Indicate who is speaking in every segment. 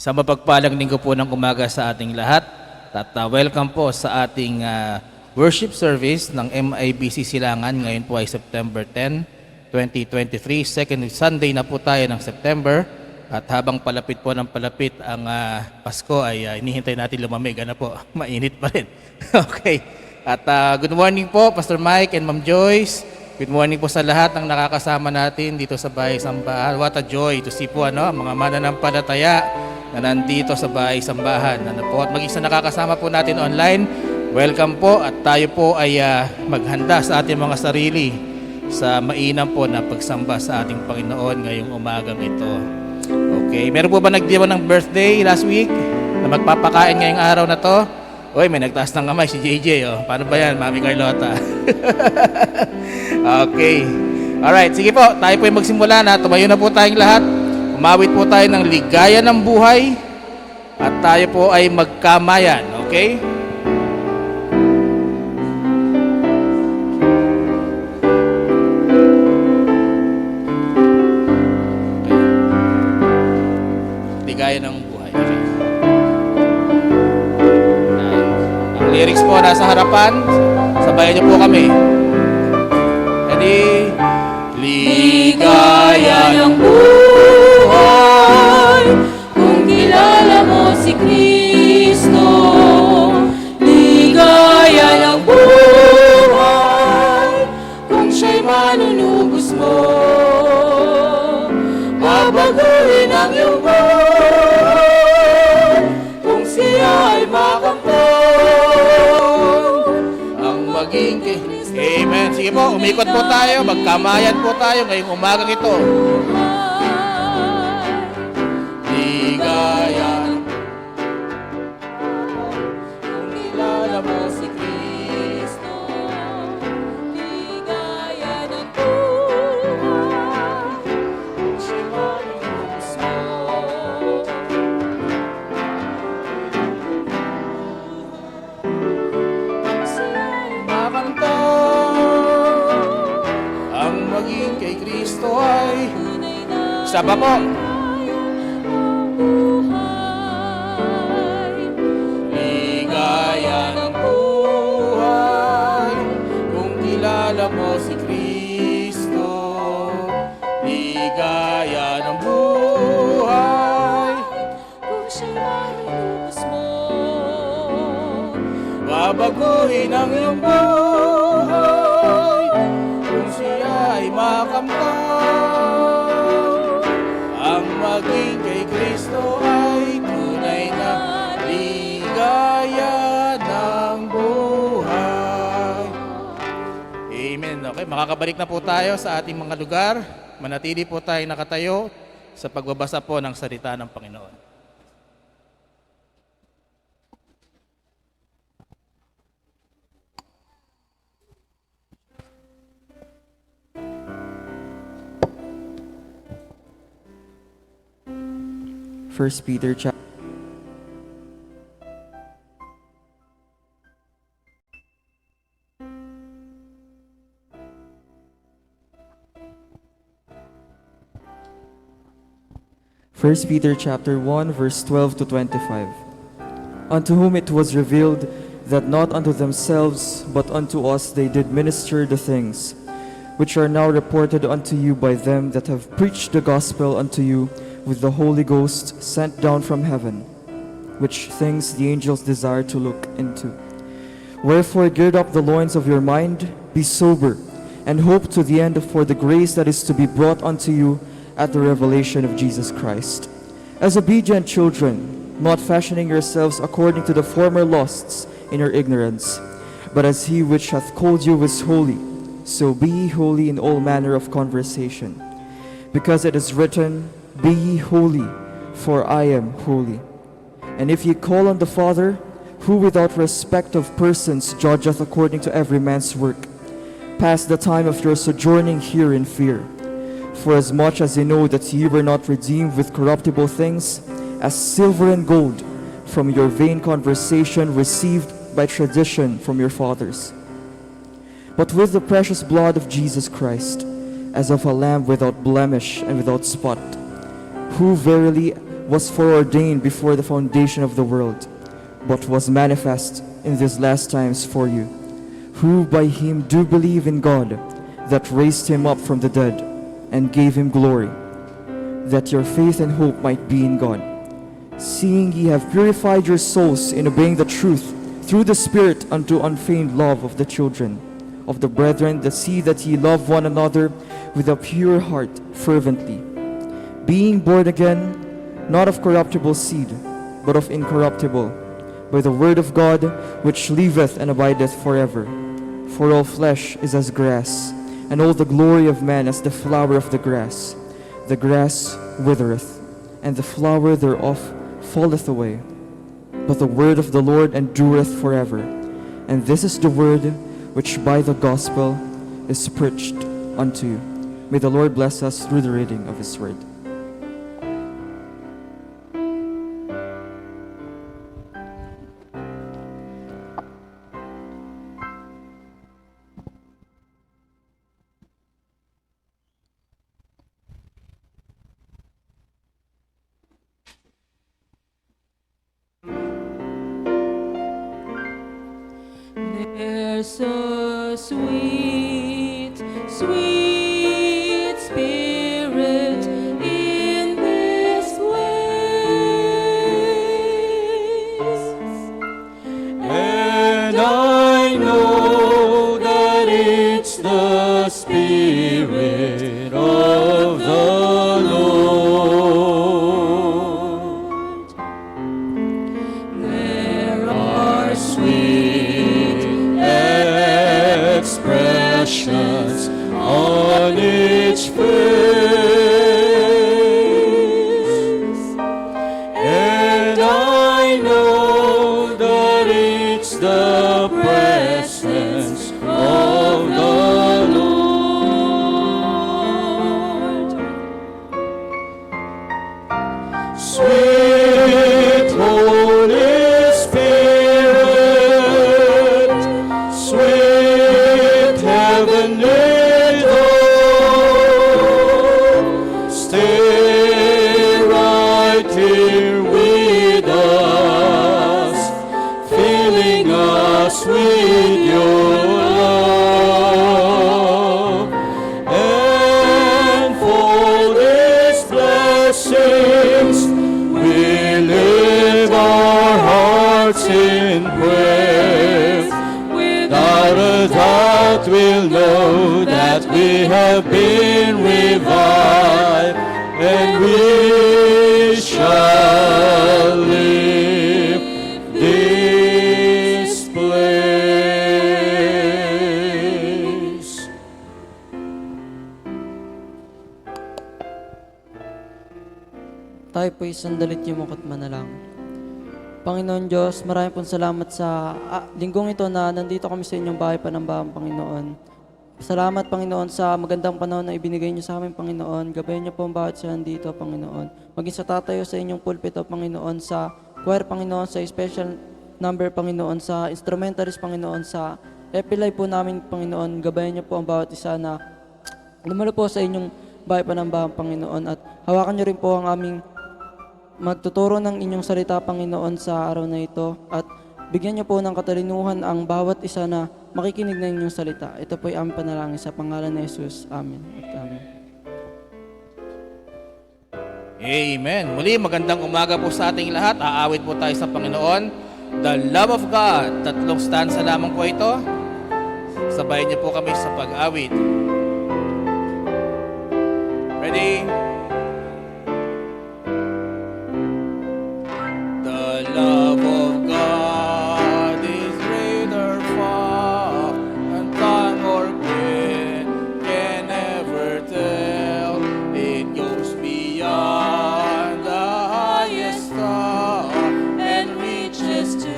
Speaker 1: Sa mapagpalang linggo po ng umaga sa ating lahat at welcome po sa ating worship service ng MIBC Silangan. Ngayon po ay September 10, 2023. Second Sunday na po tayo ng September at habang palapit po ng palapit ang Pasko ay inihintay natin lumamig. Ano po? Mainit pa rin. Okay. At good morning po Pastor Mike and Ma'am Joyce. Good morning po sa lahat ng nakakasama natin dito sa Bahay Sambahan. What a joy to see po mga mananampalataya na nandito sa Bahay Sambahan. At maging sa nakakasama po natin online, welcome po at tayo po ay maghanda sa ating mga sarili sa mainam po na pagsamba sa ating Panginoon ngayong umagang ito. Okay, meron po ba nagdiwa ng birthday last week na magpapakain ngayong araw na to? Uy, may nagtaas ng kamay si JJ. Oh. Paano ba yan, Mami Carlota? Okay. Alright, sige po. Tayo po ay magsimula na. Tumayo na po tayong lahat. Umawit po tayo ng ligaya ng buhay. At tayo po ay magkamayan. Okay? Ligaya ng buhay. Okay. Ang lyrics po nasa harapan. Sabayan niyo po kami. Ready?
Speaker 2: Ligaya ng buhay kung kilala mo si Kristo. Ligaya ng buhay kung siya'y manunubos mo. Babaguhin ang iyong buhay kung siya ay makamtan.
Speaker 1: Ang maging Amen. Sige po, umikot po tayo, magkamayan po tayo ngayong umagang ito. Ligaya
Speaker 2: kung kilala mo si Kristo. Ligaya ng buhay kung siya'y manunubos mo. Kung siya'y
Speaker 1: makanta. Ang maging kay Kristo ay
Speaker 2: tunay na
Speaker 1: isa pa po. Ligaya ng buhay kung kilala mo si Kristo. Ligaya ng buhay
Speaker 2: kung siya'y manunubos mo.
Speaker 1: babaguhin ang iyong buhay kung siya ay makamtan. Ang maging kay Kristo ay tunay na ligaya ng buhay. Amen. Okay, makakabalik na po tayo sa ating mga lugar. Manatili po tayo nakatayo sa pagbabasa po ng salita ng Panginoon.
Speaker 3: First Peter chapter 1 verse 12 to 25. Unto whom it was revealed that not unto themselves but unto us they did minister the things which are now reported unto you by them that have preached the gospel unto you with the Holy Ghost sent down from heaven, which things the angels desire to look into. Wherefore gird up the loins of your mind, be sober, and hope to the end for the grace that is to be brought unto you at the revelation of Jesus Christ. As obedient children, not fashioning yourselves according to the former lusts in your ignorance, but as he which hath called you is holy, so be ye holy in all manner of conversation. Because it is written, Be ye holy, for I am holy. And if ye call on the Father, who without respect of persons judgeth according to every man's work, pass the time of your sojourning here in fear. For as much as ye know that ye were not redeemed with corruptible things, as silver and gold, from your vain conversation received by tradition from your fathers, but with the precious blood of Jesus Christ, as of a lamb without blemish and without spot, who verily was foreordained before the foundation of the world, but was manifest in these last times for you, who by him do believe in God, that raised him up from the dead, and gave him glory, that your faith and hope might be in God. Seeing ye have purified your souls in obeying the truth through the Spirit unto unfeigned love of the children of the brethren, that see that ye love one another with a pure heart fervently, being born again, not of corruptible seed, but of incorruptible, by the word of God, which liveth and abideth forever. For all flesh is as grass, and all the glory of man as the flower of the grass. The grass withereth, and the flower thereof falleth away, but the word of the Lord endureth forever. And this is the word which by the gospel is preached unto you. May the Lord bless us through the reading of his word.
Speaker 2: There's a sweet, sweet spirit in this place, and I know that it's the Spirit of the Lord. There are sweet expressions on each face, and I know that it's the presence of the Lord. Sweet Holy Spirit, sweet heavenly dove, stay right here with us, filling us with your love. And for these blessings, we lift our hearts in praise. Without a doubt we'll know that we have been revived, and we shall leave this place.
Speaker 4: Tayo po'y sandalit yumukot manalangin. Panginoon Diyos, maraming pong salamat sa linggong ito na nandito kami sa inyong bahay panambahang Panginoon. Salamat Panginoon sa magandang panahon na ibinigay niyo sa amin Panginoon. Gabayan niyo po ang bawat siya nandito Panginoon. Maging sa tatayo sa inyong pulpito Panginoon, sa choir Panginoon, sa special number Panginoon, sa instrumentalist Panginoon, sa epilay po namin Panginoon. Gabayan niyo po ang bawat isa na lumalo po sa inyong bahay panambahang Panginoon, at hawakan niyo rin po ang aming magtuturo ng inyong salita, Panginoon, sa araw na ito, at bigyan niyo po ng katalinuhan ang bawat isa na makikinig ng inyong salita. Ito po ay aming panalangin sa pangalan ni Jesus. Amen at amen.
Speaker 1: Amen. Muli, magandang umaga po sa ating lahat. Aawit po tayo sa Panginoon. The Love of God. 3 stanza lamang po ito. Sabayan niyo po kami sa pag-awit. Ready? The love of God is greater far than time or pen can ever tell. It goes beyond the highest star and reaches to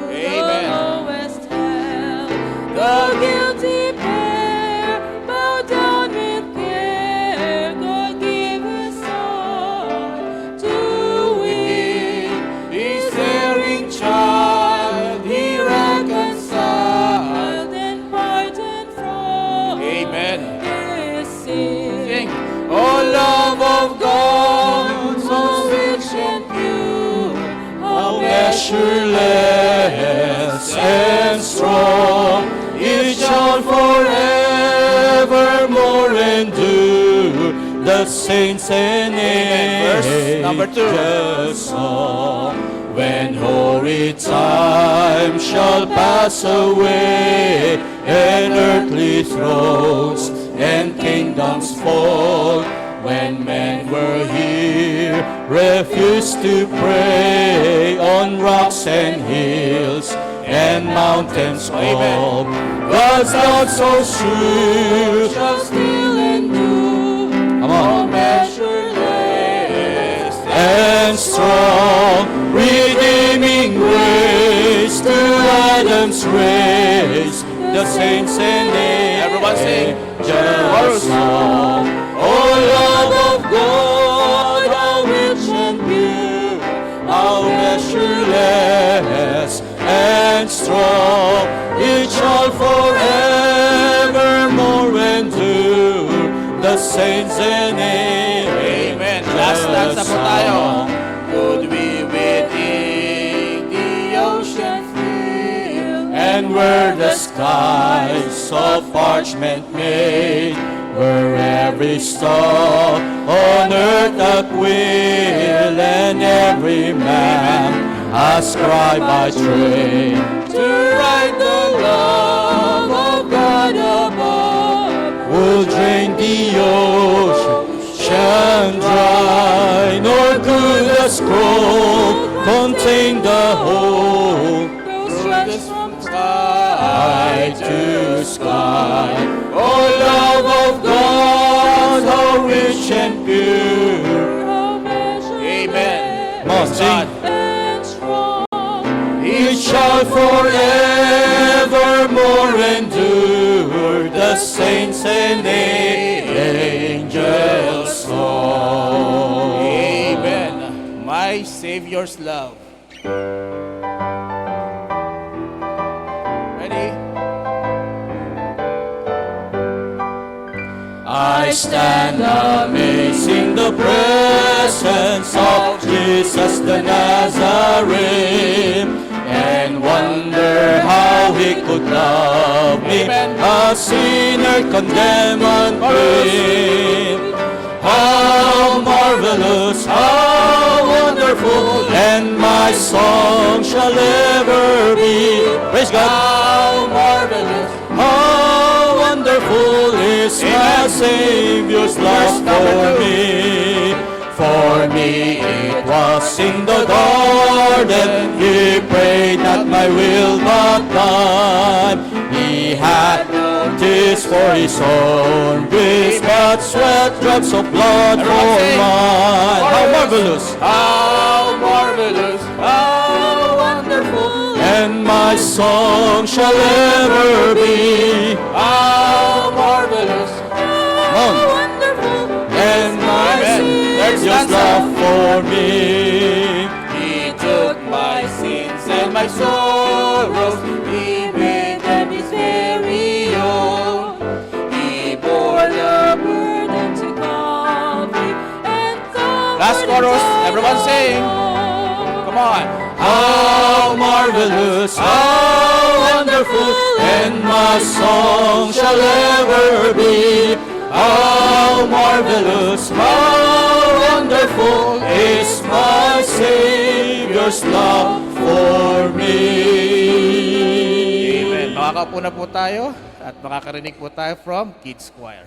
Speaker 1: the lowest hell. The guilty pair bow down with care. God
Speaker 5: endure. The saints and
Speaker 1: Verse number 2.
Speaker 5: angels song. When hoary time shall pass away, and earthly thrones and kingdoms fall, when men were here, refused to pray on rocks and hills and mountains all. God's love so sure
Speaker 2: Shall still endure.
Speaker 5: Come on.
Speaker 2: Measureless
Speaker 5: and strong, redeeming grace to Adam's race, the saints and
Speaker 1: Everyone sing.
Speaker 5: angels song. Oh, love of God, how rich and pure, how measureless and strong, it shall forevermore endure. The saints and
Speaker 1: Amen. Last stanza po tayo.
Speaker 5: Could we within the ocean fill, and were the skies of parchment made, were every star on earth a quill, and every man a scribe by trade, to write the love of God above, would drain the ocean dry, nor could the scroll contain the whole,
Speaker 2: Go stretch from
Speaker 5: sky to sky. Oh, love of God, how rich and pure.
Speaker 2: how measureless
Speaker 1: Amen.
Speaker 5: Come on, sing.
Speaker 2: and strong.
Speaker 5: It shall forevermore endure. The saints and angels song.
Speaker 1: Amen. My Savior's love. Ready?
Speaker 5: I stand amazed in the presence of Jesus the Nazarene, and wonder how he could love me,
Speaker 1: Amen.
Speaker 5: a sinner condemned and free. How marvelous, how wonderful, and my song shall ever be. Praise God. How marvelous, how wonderful is my Savior's love for me. For me it was in the garden, he prayed not my will but thine. He had no tears for his own grace, but sweat drops of blood for
Speaker 1: sing.
Speaker 5: mine. How marvelous,
Speaker 1: How marvelous.
Speaker 5: how wonderful, and my song shall ever be.
Speaker 1: How marvelous.
Speaker 5: Come on.
Speaker 2: Wonderful
Speaker 5: And my
Speaker 1: Amen. Third
Speaker 5: Savior's
Speaker 1: stanza.
Speaker 5: love for me.
Speaker 1: He took my sins and my sorrows. He made them his very own.
Speaker 2: He bore the burden to Calvary and covered
Speaker 1: Last chorus.
Speaker 2: it
Speaker 1: Everyone sing.
Speaker 2: all.
Speaker 1: Come on.
Speaker 5: How marvelous, how wonderful, and my song shall ever be. How marvelous, how wonderful is my Savior's love for me.
Speaker 1: Amen. Makakaupo na po tayo at makakarinig po tayo from Kids Choir.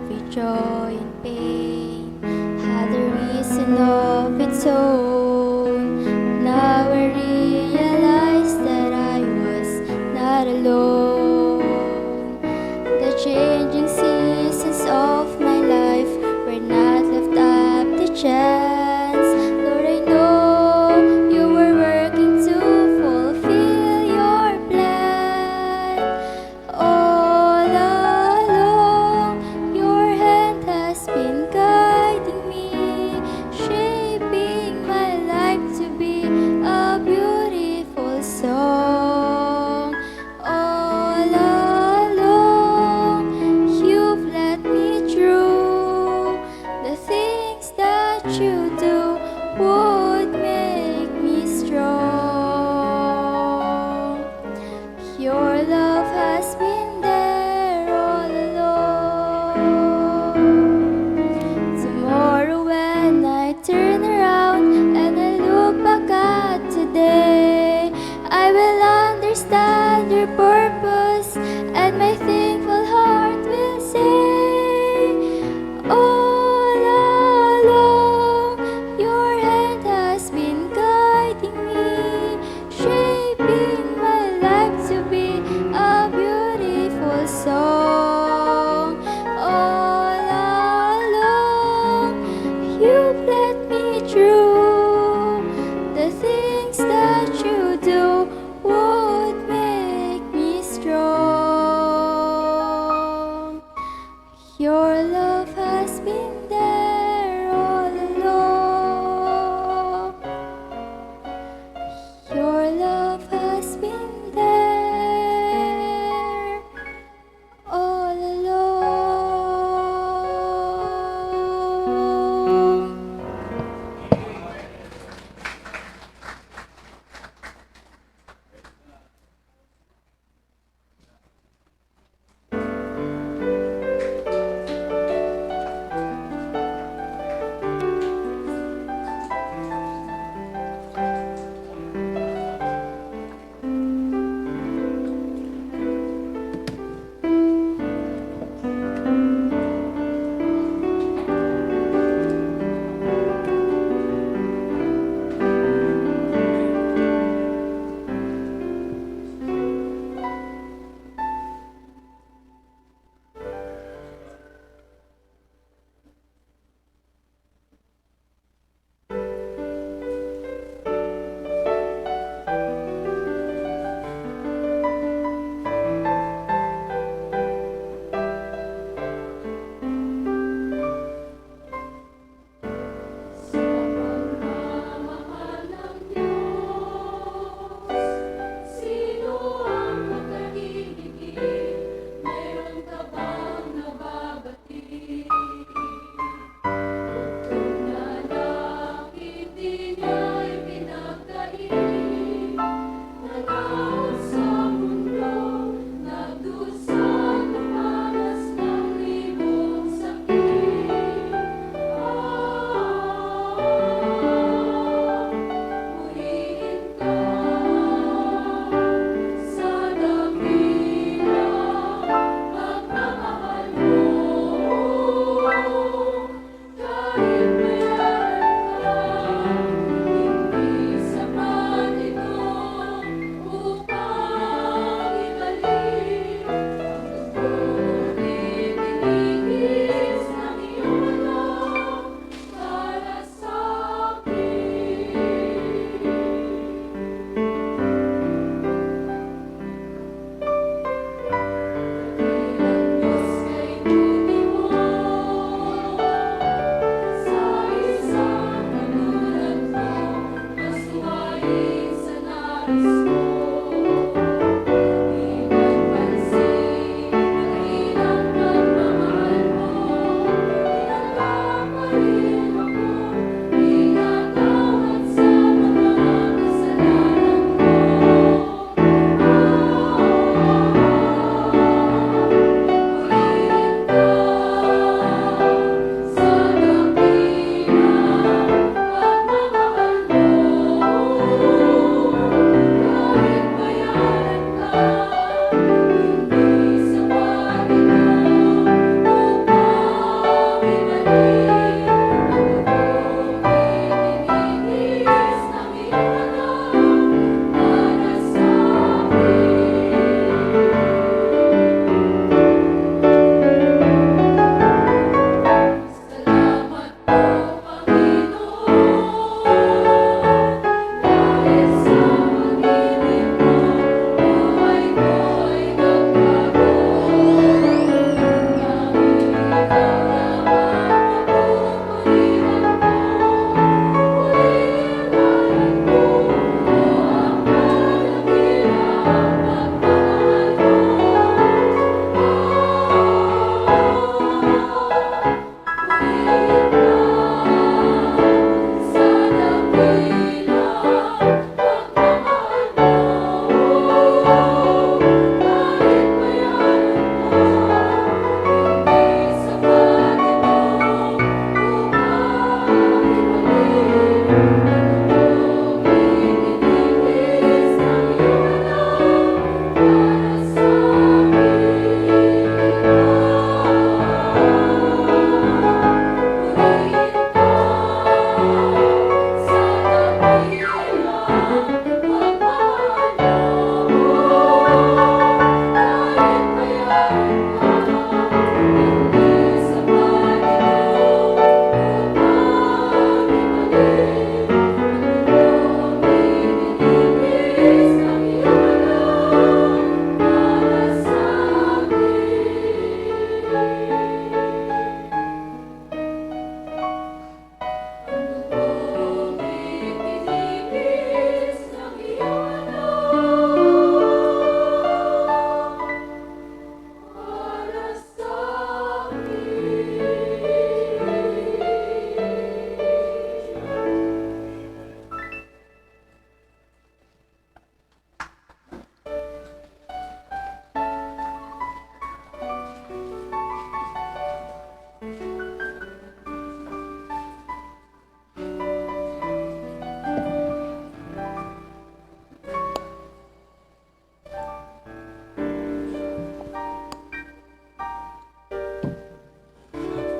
Speaker 6: joy and pain had a reason of its own. Now I realize that I was not alone. The changing seasons of my life were not left up to chance. Lord, I know you were working to fulfill your plan. All along, your hand has been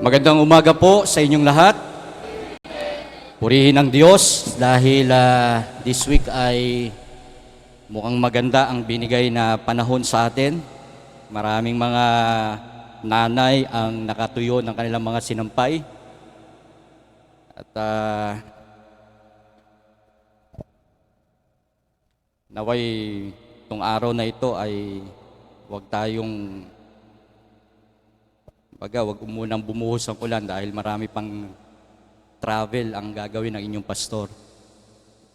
Speaker 5: Magandang umaga po sa inyong lahat. Purihin ang Diyos dahil this week ay mukhang maganda ang binigay na panahon sa atin. Maraming mga nanay ang nakatuyo ng kanilang mga sinampay. At naway itong araw na ito ay huwag tayong wag munang bumuhos ang ulan dahil marami pang travel ang gagawin ng inyong pastor.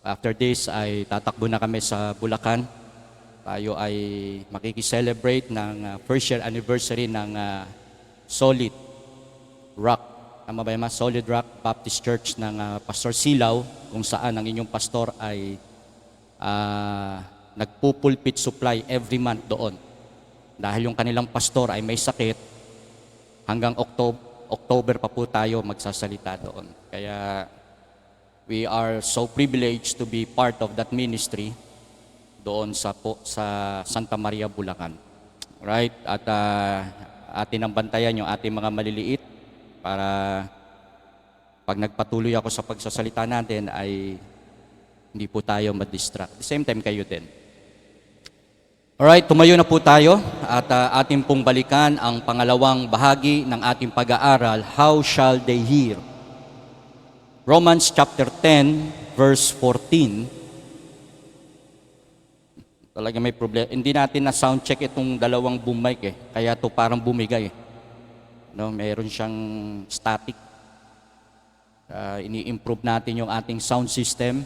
Speaker 5: After this ay tatakbo na kami sa Bulacan. Tayo ay makikiselebrate ng first year anniversary ng Solid Rock. Tama ba yun? Solid Rock Baptist Church ng Pastor Silaw, kung saan ang inyong pastor ay nagpupulpit supply every month doon. Dahil yung kanilang pastor ay may sakit, hanggang October pa po tayo magsasalita doon. Kaya we are so privileged to be part of that ministry doon sa Santa Maria, Bulacan. Right? At atin ang bantayan yung ating mga maliliit para pag nagpatuloy ako sa pagsasalita natin ay hindi po tayo ma-distract. At the same time kayo din. Alright, tumayo na po tayo at ating pong balikan ang pangalawang bahagi ng ating pag-aaral, How Shall They Hear? Romans chapter 10, verse 14. Talaga may problema. Hindi natin na sound check itong dalawang boom mic kaya to parang bumigay. No, meron siyang static. Ini-improve natin yung ating sound system.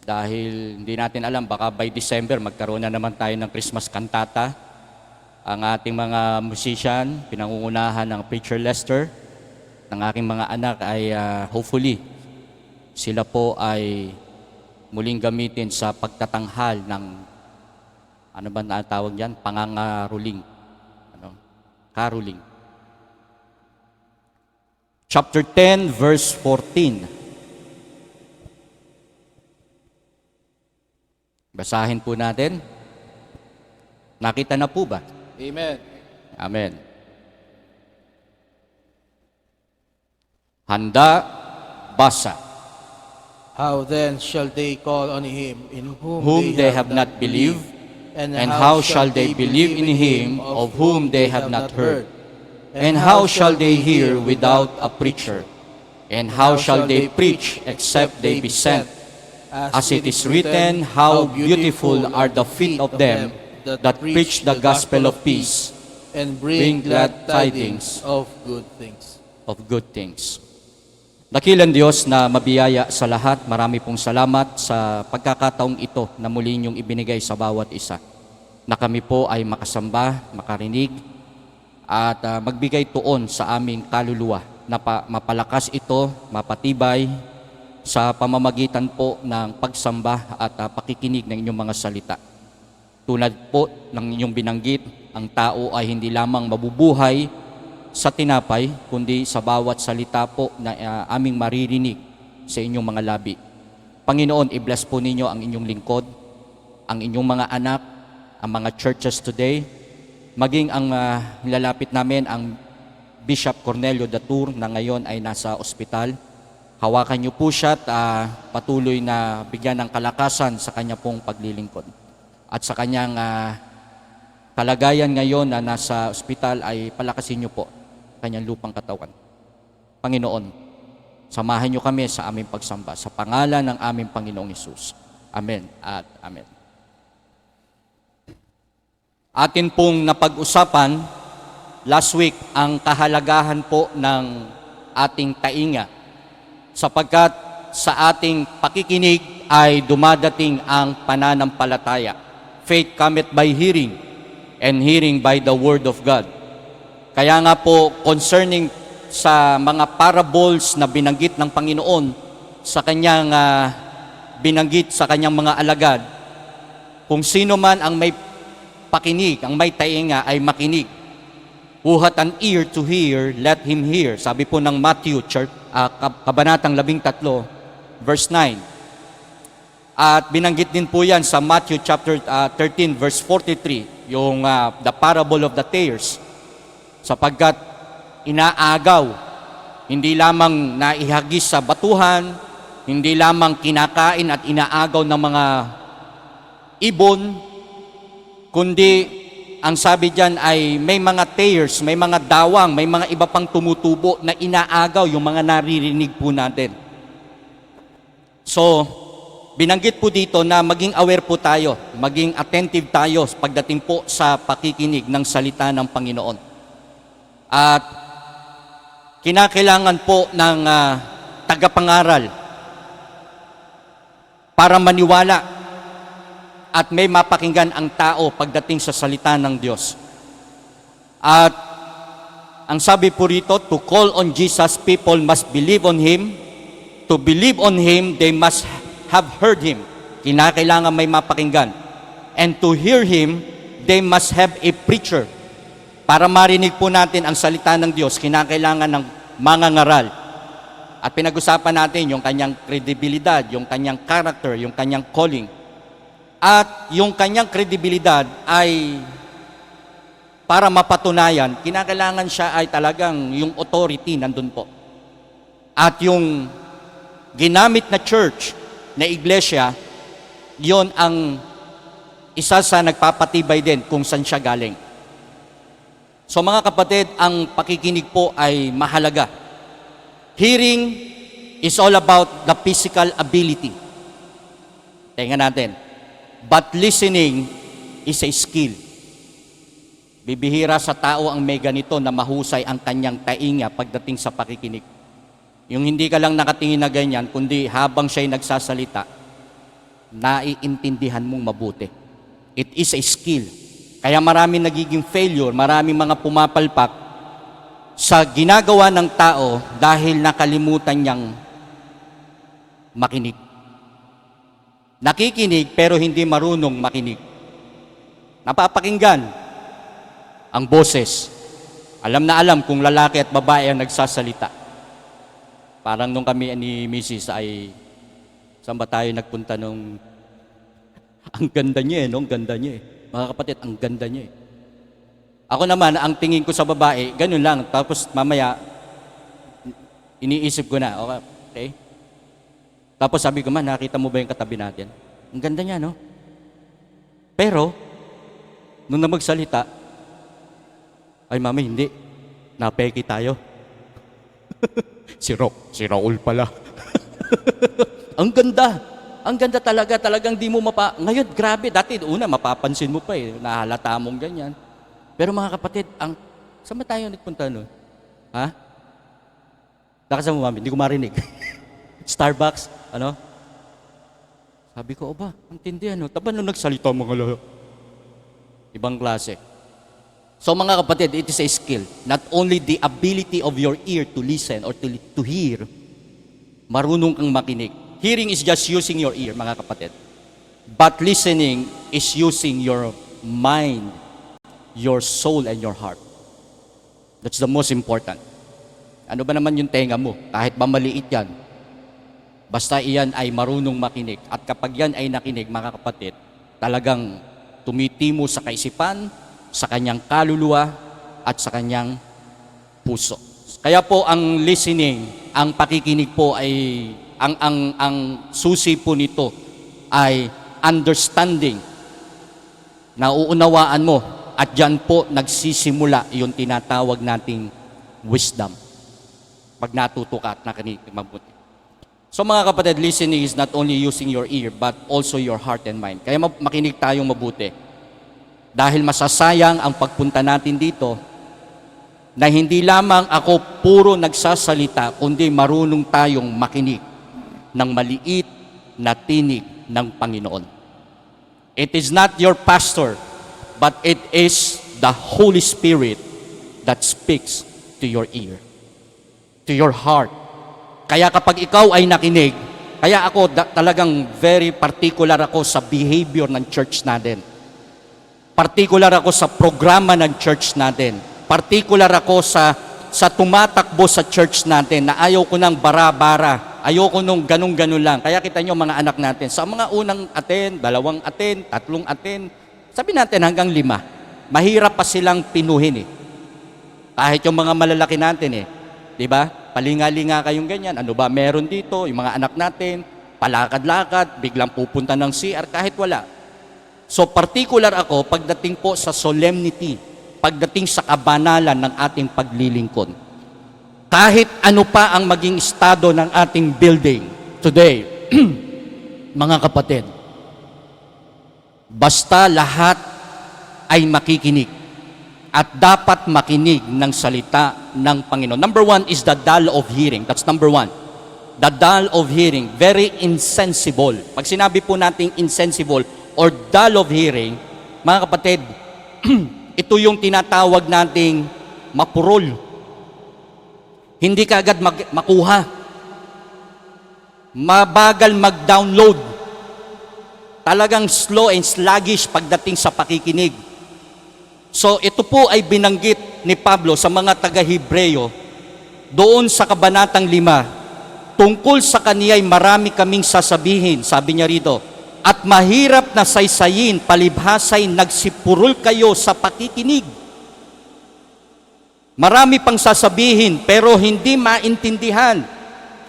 Speaker 5: Dahil hindi natin alam, baka by December magkaroon na naman tayo ng Christmas cantata. Ang ating mga musician, pinangungunahan ng Preacher Lester, ng aking mga anak ay hopefully sila po ay muling gamitin sa pagtatanghal ng ano ba na tawag yan? Pangangaruling. Caroling. Chapter 10, verse 14. Basahin po natin. Nakita na po ba?
Speaker 1: Amen.
Speaker 5: Amen. Handa, basa.
Speaker 1: How then shall they call on him in
Speaker 5: Whom they have not believed, and how shall they believe in him of whom they have not heard? And how shall they hear without a preacher? And how shall they preach except they be sent? As it is written, how beautiful are the feet of them that preach the gospel of peace
Speaker 1: and bring glad tidings of good things.
Speaker 5: of good things. Dakilang Diyos na mabiyaya sa lahat, marami pong salamat sa pagkakataong ito na muli niyong ibinigay sa bawat isa. Na kami po ay makasamba, makarinig, at magbigay tuon sa aming kaluluwa na mapalakas ito, mapatibay, sa pamamagitan po ng pagsamba at pakikinig ng inyong mga salita. Tulad po ng inyong binanggit, ang tao ay hindi lamang mabubuhay sa tinapay, kundi sa bawat salita po na aming maririnig sa inyong mga labi. Panginoon, i-bless po ninyo ang inyong lingkod, ang inyong mga anak, ang mga churches today, maging ang nilalapit namin ang Bishop Cornelio Datur na ngayon ay nasa ospital. Hawakan niyo po siya at patuloy na bigyan ng kalakasan sa kanya pong paglilingkod. At sa kanyang kalagayan ngayon na nasa ospital ay palakasin niyo po kanyang lupang katawan. Panginoon, samahan niyo kami sa aming pagsamba sa pangalan ng aming Panginoong Hesus. Amen at amen. Atin pong napag-usapan last week ang kahalagahan po ng ating tainga. Sapagkat sa ating pakikinig ay dumadating ang pananampalataya. Faith cometh by hearing, and hearing by the word of God. Kaya nga po, concerning sa mga parables na binanggit ng Panginoon sa kanyang binanggit sa kanyang mga alagad, kung sino man ang may pakinig, ang may tainga ay makinig. Who hath an ear to hear, let him hear. Sabi po ng Matthew, Kabanatang 13, verse 9. At binanggit din po yan sa Matthew chapter 13, verse 43, yung the parable of the tares. Sapagkat inaagaw, hindi lamang naihagis sa batuhan, hindi lamang kinakain at inaagaw ng mga ibon, kundi ang sabi diyan ay may mga tares, may mga dawang, may mga iba pang tumutubo na inaagaw yung mga naririnig po natin. So, binanggit po dito na maging aware po tayo, maging attentive tayo pagdating po sa pakikinig ng salita ng Panginoon. At kinakailangan po ng tagapangaral para maniwala at may mapakinggan ang tao pagdating sa salita ng Diyos. At ang sabi po rito, to call on Jesus, people must believe on Him. To believe on Him, they must have heard Him. Kinakailangan may mapakinggan. And to hear Him, they must have a preacher. Para marinig po natin ang salita ng Diyos, kinakailangan ng mangangaral. At pinag-usapan natin yung kanyang kredibilidad, yung kanyang character, yung kanyang calling. At yung kanyang kredibilidad ay para mapatunayan, kinakailangan siya ay talagang yung authority nandun po. At yung ginamit na church, na iglesia, yon ang isa sa nagpapatibay din kung saan siya galing. So mga kapatid, ang pakikinig po ay mahalaga. Hearing is all about the physical ability. Tingnan natin. But listening is a skill. Bibihira sa tao ang may ganito na mahusay ang kanyang tainga pagdating sa pakikinig. Yung hindi ka lang nakatingin na ganyan, kundi habang siya'y nagsasalita, naiintindihan mong mabuti. It is a skill. Kaya maraming nagiging failure, maraming mga pumapalpak sa ginagawa ng tao dahil nakalimutan niyang makinig. Nakikinig pero hindi marunong makinig. Napapakinggan ang boses. Alam na alam kung lalaki at babae ang nagsasalita. Parang nung kami ni Mrs. ay saan ba tayo nagpunta nung ang ganda niya no? Ang ganda niya Mga kapatid, ang ganda niya Ako naman, ang tingin ko sa babae, ganun lang. Tapos mamaya, iniisip ko na, okay? Tapos sabi ko, nakita mo ba yung katabi natin? Ang ganda niya, no? Pero, nung na magsalita, ay mami, hindi. Napeki tayo. Si Raul pala. Ang ganda. Ang ganda talaga. Talagang di mo Ngayon, grabe. Dati, una, mapapansin mo pa Nahalata mong ganyan. Pero mga kapatid, saan ba tayo nagpunta nun? Ha? Nakasama mo, mami, hindi ko marinig. Starbucks, ano? Sabi ko, ang tindi, Taba nung nagsalita mga lahat. Ibang klase. So mga kapatid, it is a skill. Not only the ability of your ear to listen or to hear, marunong kang makinig. Hearing is just using your ear, mga kapatid. But listening is using your mind, your soul, and your heart. That's the most important. Ano ba naman yung tenga mo? Kahit ba maliit yan, basta iyan ay marunong makinig. At kapag yan ay nakinig, mga kapatid, talagang tumitimo sa kaisipan, sa kanyang kaluluwa, at sa kanyang puso. Kaya po ang listening, ang pakikinig po ay, ang susi po nito ay understanding. Nauunawaan mo, at dyan po nagsisimula yung tinatawag nating wisdom. Pag natuto ka at nakinig mabuti. So mga kapatid, listening is not only using your ear, but also your heart and mind. Kaya makinig tayong mabuti. Dahil masasayang ang pagpunta natin dito, na hindi lamang ako puro nagsasalita, kundi marunong tayong makinig ng maliit na tinig ng Panginoon. It is not your pastor, but it is the Holy Spirit that speaks to your ear, to your heart. Kaya kapag ikaw ay nakinig, kaya ako talagang very particular ako sa behavior ng church natin. Particular ako sa programa ng church natin. Particular ako sa tumatakbo sa church natin na ayaw ko ng bara-bara. Ayaw ko nung ganun-ganun lang. Kaya kita nyo mga anak natin, sa mga unang attend, 2 attend, 3 attend, sabi natin hanggang 5. Mahirap pa silang pinuhin Kahit yung mga malalaki natin di ba? Palinga-linga kayong ganyan. Ano ba meron dito? Yung mga anak natin, palakad-lakad, biglang pupunta ng CR kahit wala. So particular ako pagdating po sa solemnity, pagdating sa kabanalan ng ating paglilingkod. Kahit ano pa ang maging estado ng ating building today, mga kapatid, basta lahat ay makikinig at dapat makinig ng salita ng Panginoon. Number one is the dull of hearing. That's number one. The dull of hearing, very insensible. Pag sinabi po nating insensible or dull of hearing, mga kapatid, ito yung tinatawag nating mapurol. Hindi ka agad makuha. Mabagal mag-download. Talagang slow and sluggish pagdating sa pakikinig. So ito po ay binanggit ni Pablo sa mga taga-Hebreyo doon sa Kabanatang 5. Tungkol sa kaniya ay marami kaming sasabihin, sabi niya rito, at mahirap na saysayin, palibhasay, nagsipurol kayo sa pakikinig. Marami pang sasabihin pero hindi maintindihan.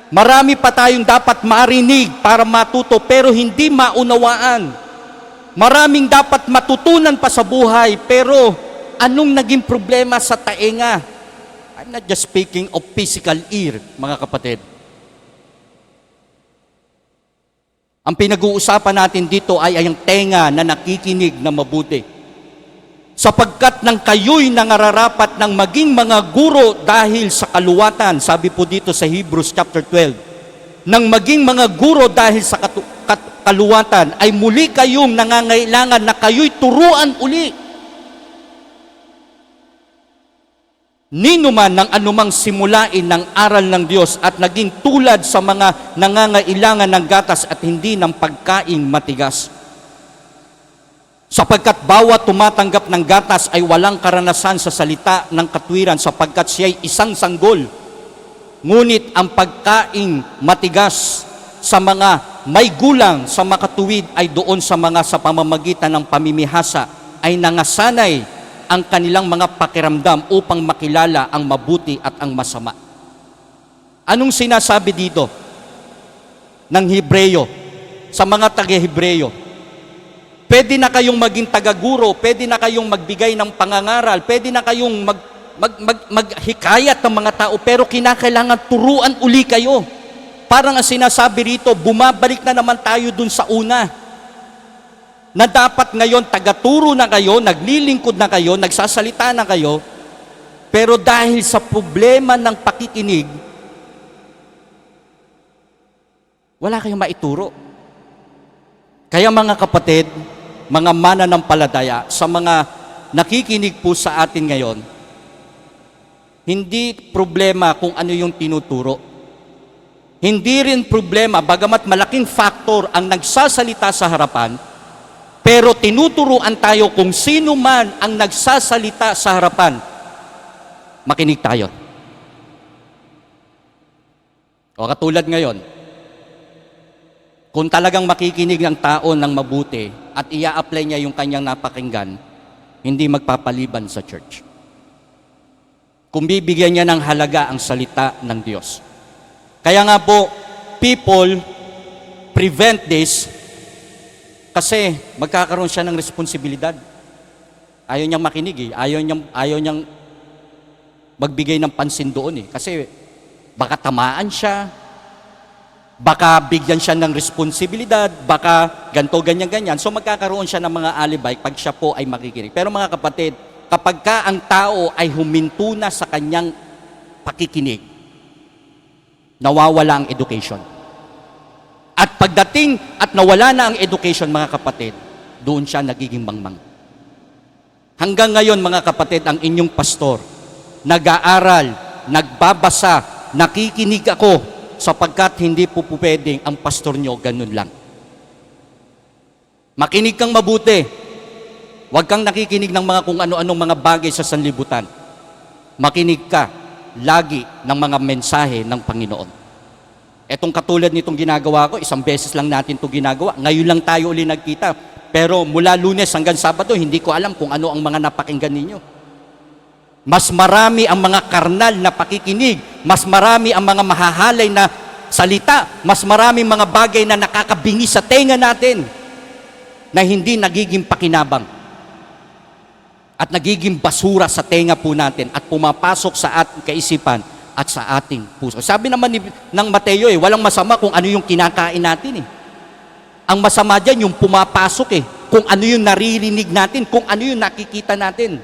Speaker 5: Marami pa tayong dapat marinig para matuto pero hindi maunawaan. Maraming dapat matutunan pa sa buhay, pero anong naging problema sa taenga? I'm not just speaking of physical ear, mga kapatid. Ang pinag-uusapan natin dito ay ang tenga na nakikinig na mabuti. Sapagkat nang kayo'y nangararapat ng maging mga guro dahil sa kaluwatan, sabi po dito sa Hebrews chapter 12, nang maging mga guro dahil sa kaluwatan, ay muli kayong nangangailangan na kayo'y turuan uli. Nino man ng anumang simulain ng aral ng Diyos at naging tulad sa mga nangangailangan ng gatas at hindi ng pagkaing matigas. Sapagkat bawat tumatanggap ng gatas ay walang karanasan sa salita ng katwiran sapagkat siya'y isang sanggol. Ngunit ang pagkaing matigas sa mga may gulang sa makatuwid ay doon sa mga sa pamamagitan ng pamimihasa ay nangasanay ang kanilang mga pakiramdam upang makilala ang mabuti at ang masama. Anong sinasabi dito ng Hebreyo sa mga taga-Hebreyo? Pwede na kayong maging taga-guro, pwede na kayong magbigay ng pangangaral, pwede na kayong maghikayat ng mga tao, pero kinakailangan turuan uli kayo. Parang ang sinasabi rito, bumabalik na naman tayo dun sa una. Na dapat ngayon tagaturo na kayo, naglilingkod na kayo, nagsasalita na kayo, pero dahil sa problema ng pakikinig, wala kayong maituro. Kaya mga kapatid, mga mananampalataya, sa mga nakikinig po sa atin ngayon, hindi problema kung ano yung tinuturo. Hindi rin problema, bagamat malaking faktor ang nagsasalita sa harapan, pero tinuturuan tayo kung sino man ang nagsasalita sa harapan. Makinig tayo. O katulad ngayon, kung talagang makikinig ang tao ng mabuti at ia-apply niya yung kanyang napakinggan, hindi magpapaliban sa church. Kung bibigyan niya ng halaga ang salita ng Diyos. Kaya nga po, people prevent this kasi magkakaroon siya ng responsibilidad. Ayaw niyang makinig ayaw niyang magbigay ng pansin doon Kasi baka tamaan siya, baka bigyan siya ng responsibilidad, baka ganto, ganyan. So magkakaroon siya ng mga alibay pag siya po ay makikinig. Pero mga kapatid, kapag ka ang tao ay huminto na sa kanyang pakikinig, nawawala ang education. At pagdating at nawala na ang education, mga kapatid, doon siya nagiging mangmang. Hanggang ngayon, mga kapatid, ang inyong pastor, nag-aaral, nagbabasa, nakikinig ako, sapagkat hindi po pwedeng ang pastor nyo ganun lang. Makinig kang mabuti. Huwag kang nakikinig ng mga kung ano-anong mga bagay sa sanlibutan. Makinig ka lagi ng mga mensahe ng Panginoon. Etong katulad nitong ginagawa ko, isang beses lang natin ito ginagawa. Ngayon lang tayo uli nagkita. Pero mula Lunes hanggang Sabado, hindi ko alam kung ano ang mga napakinggan ninyo. Mas marami ang mga karnal na pakikinig, mas marami ang mga mahahalay na salita, mas marami mga bagay na nakakabingi sa tenga natin na hindi nagiging pakinabang at nagiging basura sa tenga po natin at pumapasok sa ating kaisipan at sa ating puso. Sabi naman ng Mateo, walang masama kung ano yung kinakain natin eh. Ang masama dyan yung pumapasok eh, kung ano yung naririnig natin, kung ano yung nakikita natin.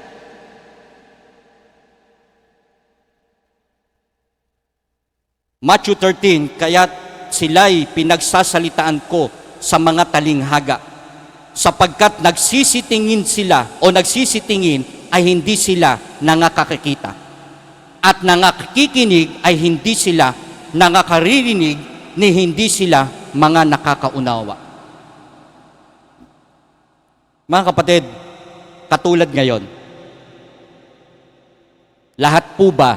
Speaker 5: Matthew 13, kaya't sila'y pinagsasalitaan ko sa mga talinghaga, sapagkat nagsisitingin sila o nagsisitingin ay hindi sila nangakakikita. At nangakikinig ay hindi sila nangakaririnig ni hindi sila mga nakakaunawa. Mga kapatid, katulad ngayon, lahat po ba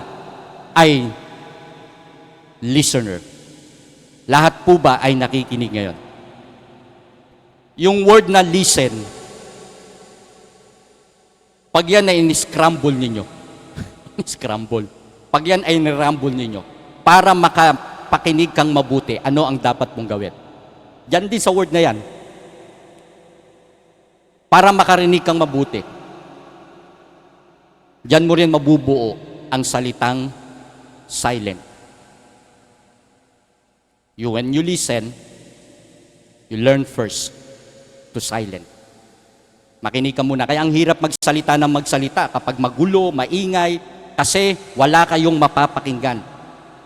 Speaker 5: ay listener? Lahat po ba ay nakikinig ngayon? Yung word na listen, pag yan ay in-scramble ninyo, scramble, pag yan ay in-ramble ninyo, para makapakinig kang mabuti, ano ang dapat mong gawin? Diyan din sa word na yan. Para makarinig kang mabuti, diyan mo rin mabubuo ang salitang silent. When you listen, you learn first to silent. Makinig ka muna. Kaya ang hirap magsalita ng magsalita kapag magulo, maingay, kasi wala kayong mapapakinggan.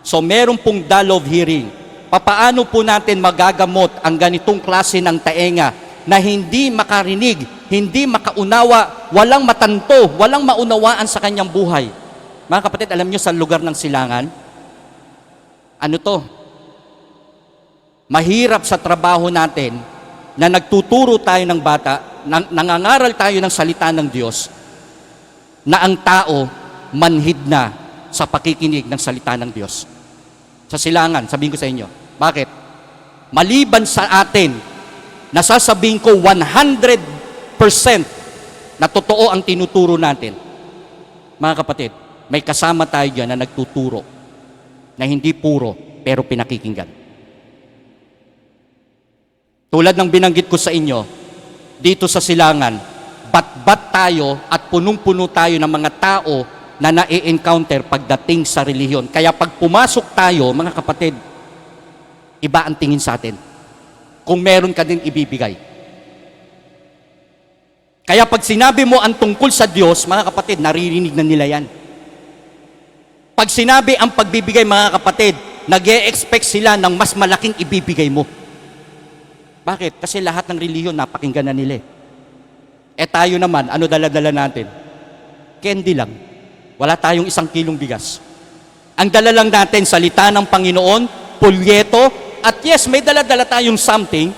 Speaker 5: So meron pong dull of hearing. Papaano po natin magagamot ang ganitong klase ng taenga na hindi makarinig, hindi makaunawa, walang matanto, walang maunawaan sa kanyang buhay? Mga kapatid, alam nyo sa lugar ng Silangan, ano to? Mahirap sa trabaho natin na nagtuturo tayo ng bata, nangangaral tayo ng salita ng Diyos, na ang tao manhid na sa pakikinig ng salita ng Diyos. Sa Silangan, sabihin ko sa inyo, bakit? Maliban sa atin, nasasabihin ko 100% na totoo ang tinuturo natin. Mga kapatid, may kasama tayo dyan na nagtuturo, na hindi puro, pero pinakikinggan. Tulad ng binanggit ko sa inyo, dito sa Silangan, bat-bat tayo at punong-puno tayo ng mga tao na na-encounter pagdating sa relihiyon. Kaya pag pumasok tayo, mga kapatid, iba ang tingin sa atin. Kung meron ka din ibibigay. Kaya pag sinabi mo ang tungkol sa Diyos, mga kapatid, naririnig na nila yan. Pag sinabi ang pagbibigay, mga kapatid, nag-e-expect sila ng mas malaking ibibigay mo. Bakit? Kasi lahat ng relihiyon napakinggan na nila. Tayo naman, ano dala-dala natin? Candy lang. Wala tayong 1 kilong bigas. Ang dala lang natin, salita ng Panginoon, pulyeto, at yes, may dala-dala tayong something,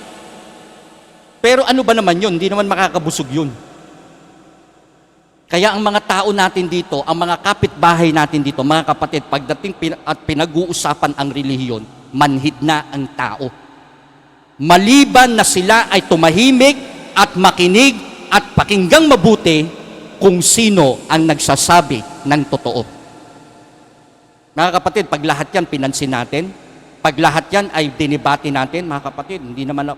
Speaker 5: pero ano ba naman yun? Hindi naman makakabusog yun. Kaya ang mga tao natin dito, ang mga kapitbahay natin dito, mga kapatid, pagdating at pinag-uusapan ang relihiyon, manhid na ang tao. Maliban na sila ay tumahimik at makinig at pakinggang mabuti kung sino ang nagsasabi ng totoo. Mga kapatid, pag lahat yan pinansin natin, pag lahat yan ay dinibati natin, mga kapatid, hindi naman,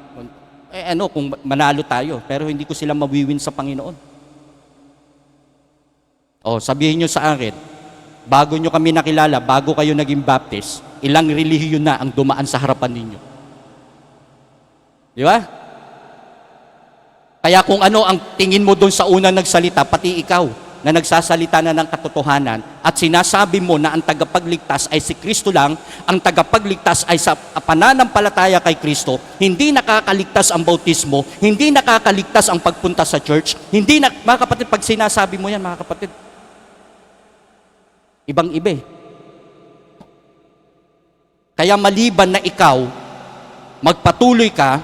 Speaker 5: kung manalo tayo, pero hindi ko sila mawiwin sa Panginoon. Sabihin nyo sa akin, bago nyo kami nakilala, bago kayo naging Baptist, ilang relihiyon na ang dumaan sa harapan ninyo. Di ba? Kaya kung ano ang tingin mo doon sa unang nagsalita, pati ikaw na nagsasalita na ng katotohanan at sinasabi mo na ang tagapagligtas ay si Kristo lang, ang tagapagligtas ay sa pananampalataya kay Kristo, hindi nakakaligtas ang bautismo, hindi nakakaligtas ang pagpunta sa church, mga kapatid, pag sinasabi mo yan, mga kapatid, ibang-iba. Kaya maliban na ikaw, magpatuloy ka,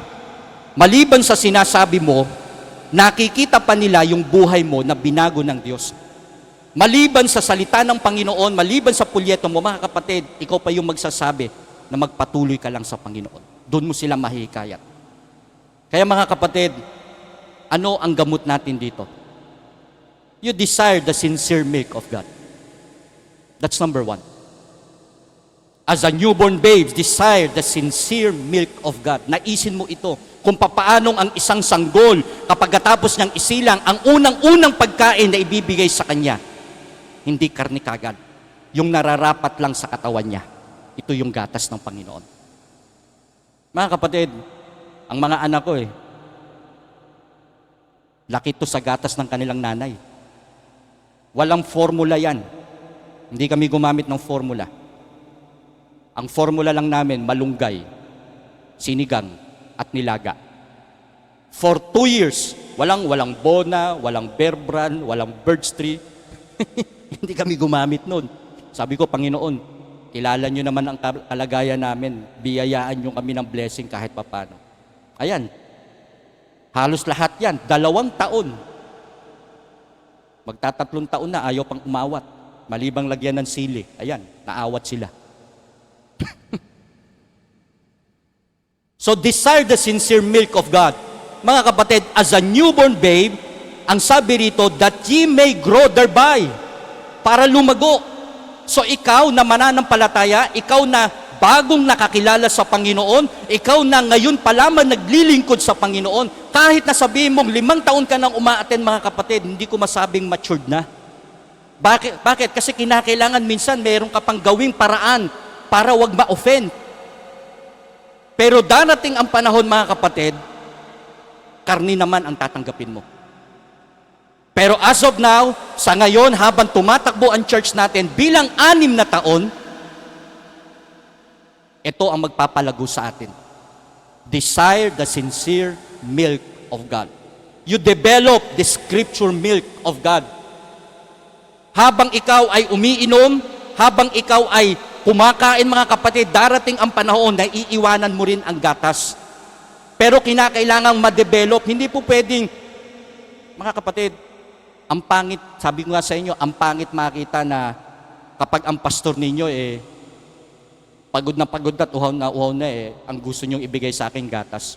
Speaker 5: maliban sa sinasabi mo, nakikita pa nila yung buhay mo na binago ng Diyos. Maliban sa salita ng Panginoon, maliban sa pulyeto mo, mga kapatid, ikaw pa yung magsasabi na magpatuloy ka lang sa Panginoon. Doon mo sila mahihikayat. Kaya mga kapatid, ano ang gamot natin dito? You desire the sincere milk of God. That's number one. As a newborn babe, desire the sincere milk of God. Naisin mo ito kung papaanong ang isang sanggol kapag katapos niyang isilang, ang unang-unang pagkain na ibibigay sa kanya, hindi karni kagad. Yung nararapat lang sa katawan niya. Ito yung gatas ng Panginoon. Mga kapatid, ang mga anak ko laki to sa gatas ng kanilang nanay. Walang formula yan. Hindi kami gumamit ng formula. Ang formula lang namin, malunggay, sinigang, at nilaga. For 2 years, walang bona, walang bear brand, walang birch tree. Hindi kami gumamit nun. Sabi ko, Panginoon, kilala nyo naman ang kalagayan namin. Biyayaan nyo kami ng blessing kahit papano. Ayan. Halos lahat yan. 2 taon. Magtatatlong taon na, ayaw pang umawat. Malibang lagyan ng sili. Ayan, naawat sila. So desire the sincere milk of God. Mga kapatid, as a newborn babe, ang sabi rito, that ye may grow thereby, para lumago. So ikaw na mananampalataya, ikaw na bagong nakakilala sa Panginoon, ikaw na ngayon pa lamang naglilingkod sa Panginoon, kahit na sabihin mong 5 taon ka nang uma-attend, mga kapatid, hindi ko masabing matured na. Bakit? Kasi kinakailangan minsan meron ka pang gawing paraan para wag ma-offend. Pero darating ang panahon, mga kapatid, karni naman ang tatanggapin mo. Pero as of now, sa ngayon, habang tumatakbo ang church natin bilang 6 na taon, ito ang magpapalago sa atin. Desire the sincere milk of God. You develop the scripture milk of God. Habang ikaw ay umiinom, habang ikaw ay kumakain, mga kapatid, darating ang panahon na iiwanan mo rin ang gatas. Pero kinakailangang ma-develop. Hindi po pwedeng, mga kapatid, ang pangit, sabi ko nga sa inyo, ang pangit makita na kapag ang pastor ninyo pagod na at uhaw na ang gusto nyong ibigay sa akin gatas.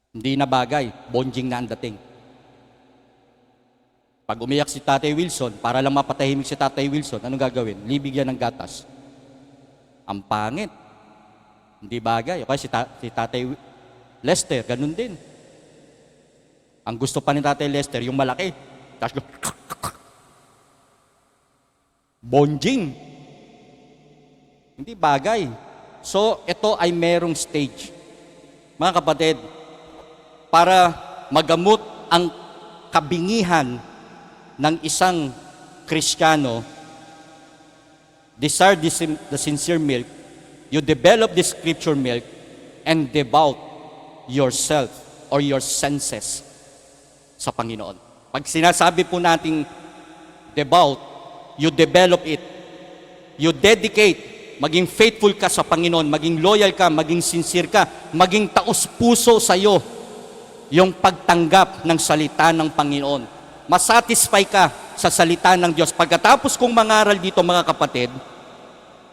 Speaker 5: Hindi na bagay, bonjing na ang dating. Pag umiyak si Tatay Wilson, para lang mapatahimik si Tatay Wilson, anong gagawin? Libigyan ng gatas. Ang pangit. Hindi bagay. Okay, si Tatay Lester, ganun din. Ang gusto pa ni Tatay Lester, yung malaki. Tapos, bonjing. Hindi bagay. So, ito ay merong stage. Mga kapatid, para magamot ang kabingihan ng isang Kristiyano, desire the sincere milk, you develop the scripture milk, and devote yourself or your senses sa Panginoon. Pag sinasabi po nating devout, you develop it. You dedicate, maging faithful ka sa Panginoon, maging loyal ka, maging sincere ka, maging taos-puso sa iyo yung pagtanggap ng salita ng Panginoon. Masatisfy ka sa salita ng Diyos. Pagkatapos kong mangaral dito, mga kapatid,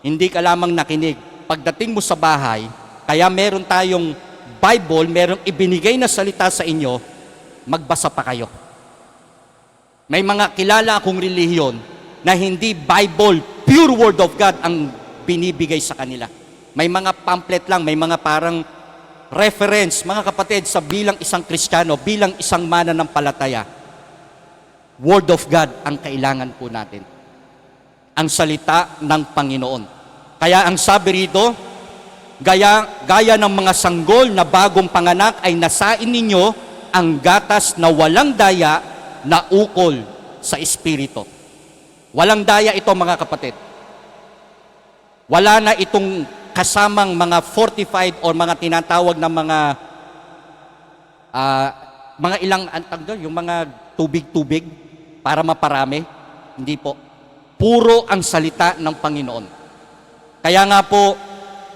Speaker 5: hindi ka lamang nakinig. Pagdating mo sa bahay, kaya meron tayong Bible, meron ibinigay na salita sa inyo, magbasa pa kayo. May mga kilala akong relihiyon na hindi Bible, pure Word of God ang binibigay sa kanila. May mga pamphlet lang, may mga parang reference, mga kapatid, sa bilang isang Kristiyano, bilang isang mananampalataya. Word of God ang kailangan po natin. Ang salita ng Panginoon. Kaya ang sabi rito, gaya ng mga sanggol na bagong panganak ay nasain ninyo ang gatas na walang daya na ukol sa Espiritu. Walang daya ito, mga kapatid. Wala na itong kasamang mga fortified or mga tinatawag na mga ilang, yung mga tubig-tubig para maparami. Hindi po. Puro ang salita ng Panginoon. Kaya nga po,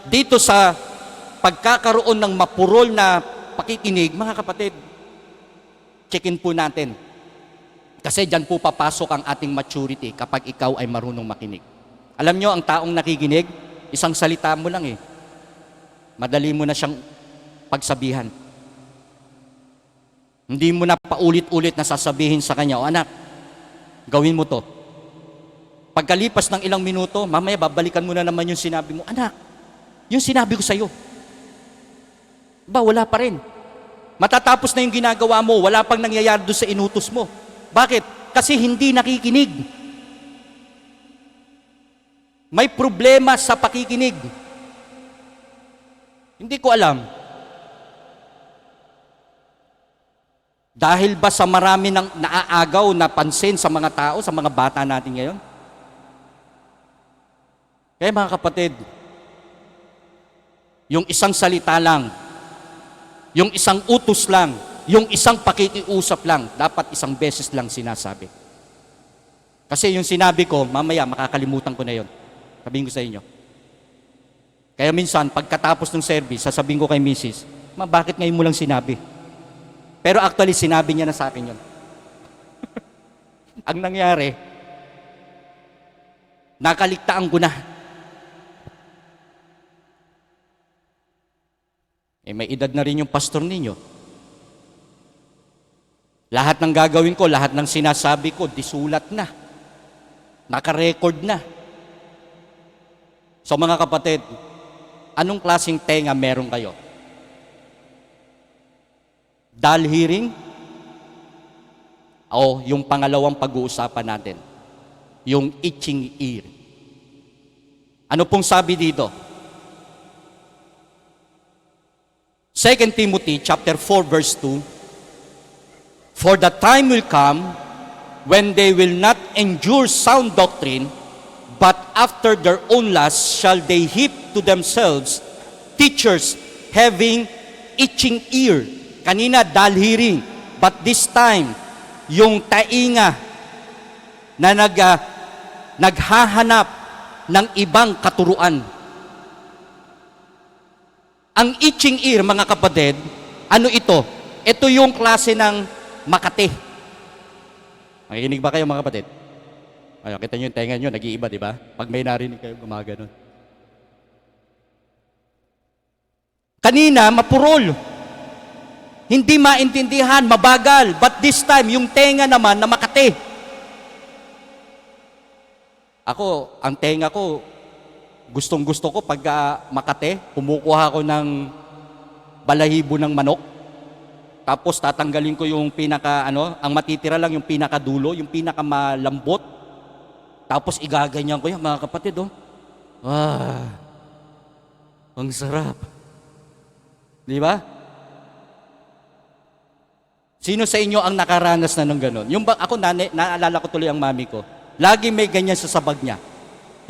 Speaker 5: dito sa pagkakaroon ng mapurol na pakikinig, mga kapatid, checkin po natin. Kasi dyan po papasok ang ating maturity kapag ikaw ay marunong makinig. Alam nyo, ang taong nakikinig, isang salita mo lang madali mo na siyang pagsabihan. Hindi mo na paulit-ulit na sasabihin sa kanya, o anak, gawin mo to. Pagkalipas ng ilang minuto, mamaya babalikan mo na naman yung sinabi mo, anak, yung sinabi ko sa'yo. Wala pa rin. Matatapos na yung ginagawa mo, wala pang nangyayari doon sa inutos mo. Bakit? Kasi hindi nakikinig. May problema sa pakikinig. Hindi ko alam. Dahil ba sa marami ng naaagaw na pansin sa mga tao, sa mga bata natin ngayon? Kaya mga kapatid, yung isang salita lang, yung isang utos lang, yung isang pakikiusap lang, dapat isang beses lang sinasabi. Kasi yung sinabi ko, mamaya makakalimutan ko na yon. Sabihin ko sa inyo. Kaya minsan, pagkatapos ng service, sasabihin ko kay Mrs., Ma, bakit ngayon mo lang sinabi? Pero actually, sinabi niya na sa akin yon. Ang nangyari, nakaligtaan ko na. May edad na rin yung pastor ninyo. Lahat ng gagawin ko, lahat ng sinasabi ko, disulat na. Naka-record na. So mga kapatid, anong klaseng tenga meron kayo? Dull hearing? O yung pangalawang pag-uusapan natin, yung itching ear. Ano pong sabi dito? 2 Timothy chapter 4 verse 2, for the time will come when they will not endure sound doctrine, but after their own lust shall they heap to themselves teachers having itching ear. Kanina, dull hearing. But this time, yung tainga na naghahanap ng ibang katuruan. Ang itching ear, mga kapatid, ano ito? Ito yung klase ng Makati. Makikinig ba kayo, mga kapatid? Ay, kita nyo yung tenga nyo, nag-iiba, di ba? Pag may narinig kayo, gumaganon. Kanina, mapurol. Hindi maintindihan, mabagal. But this time, yung tenga naman na Makati. Ako, ang tenga ko, gustong-gusto ko pag Makati, kumukuha ko ng balahibo ng manok. Tapos tatanggalin ko yung ang matitira lang yung pinakadulo, yung pinakamalambot. Tapos igaganyan ko yan, mga kapatid, oh. Ang sarap. Di ba? Sino sa inyo ang nakaranas na ng ganon? Yung ako, naalala ko tuloy ang mami ko. Lagi may ganyan sa sabag niya.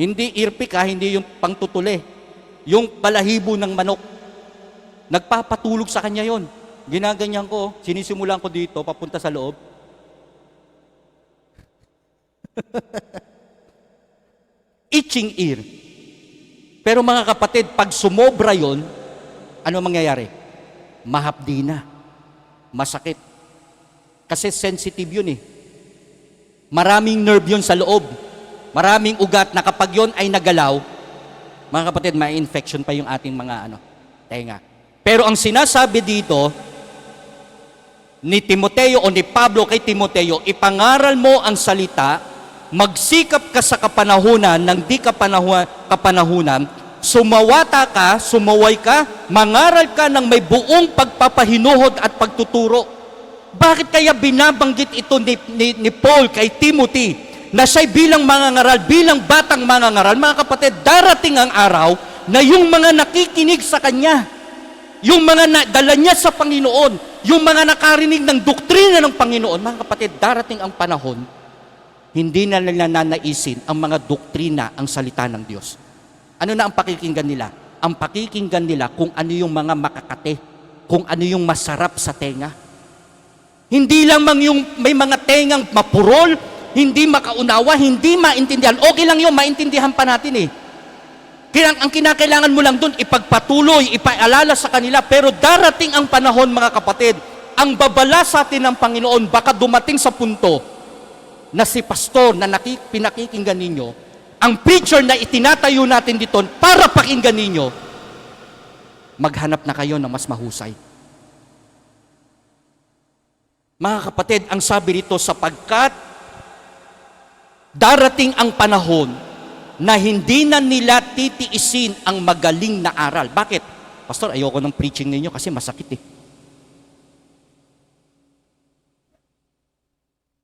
Speaker 5: Hindi earpick hindi yung pangtutuli. Yung balahibo ng manok. Nagpapatulog sa kanya yon. Ginaganyan ko, sinisimulan ko dito, papunta sa loob. Itching ear. Pero mga kapatid, pag sumobra yon, ano mangyayari? Mahapdi na. Masakit. Kasi sensitive yun eh. Maraming nerve yun sa loob. Maraming ugat na kapag yun ay nagalaw, mga kapatid, may infection pa yung ating mga tenga. Pero ang sinasabi dito, ni Timoteo o ni Pablo kay Timoteo, ipangaral mo ang salita, magsikap ka sa kapanahunan ng di kapanahunan, sumaway ka, mangaral ka ng may buong pagpapahinuhod at pagtuturo. Bakit kaya binabanggit ito ni Paul kay Timothy na siya'y bilang mangangaral, bilang batang mangangaral? Mga kapatid, darating ang araw na yung mga nakikinig sa kanya, yung mga dala niya sa Panginoon, yung mga nakarinig ng doktrina ng Panginoon, mga kapatid, darating ang panahon, hindi na nila nanaisin ang mga doktrina, ang salita ng Diyos. Ano na ang pakikinggan nila? Ang pakikinggan nila kung ano yung mga makakate, kung ano yung masarap sa tenga. Hindi lamang yung may mga tengang mapurol, hindi makaunawa, hindi maintindihan. Okay lang yun, maintindihan pa natin eh. Ang kinakailangan mo lang dun, ipagpatuloy, ipaalala sa kanila. Pero darating ang panahon, mga kapatid, ang babala sa atin ng Panginoon, baka dumating sa punto na si pastor na pinakikinggan ninyo, ang preacher na itinatayo natin dito para pakinggan ninyo, maghanap na kayo ng mas mahusay. Mga kapatid, ang sabi rito, sapagkat Darating ang panahon na hindi na nila titiisin ang magaling na aral. Bakit? Pastor, ayoko ng preaching ninyo kasi masakit eh.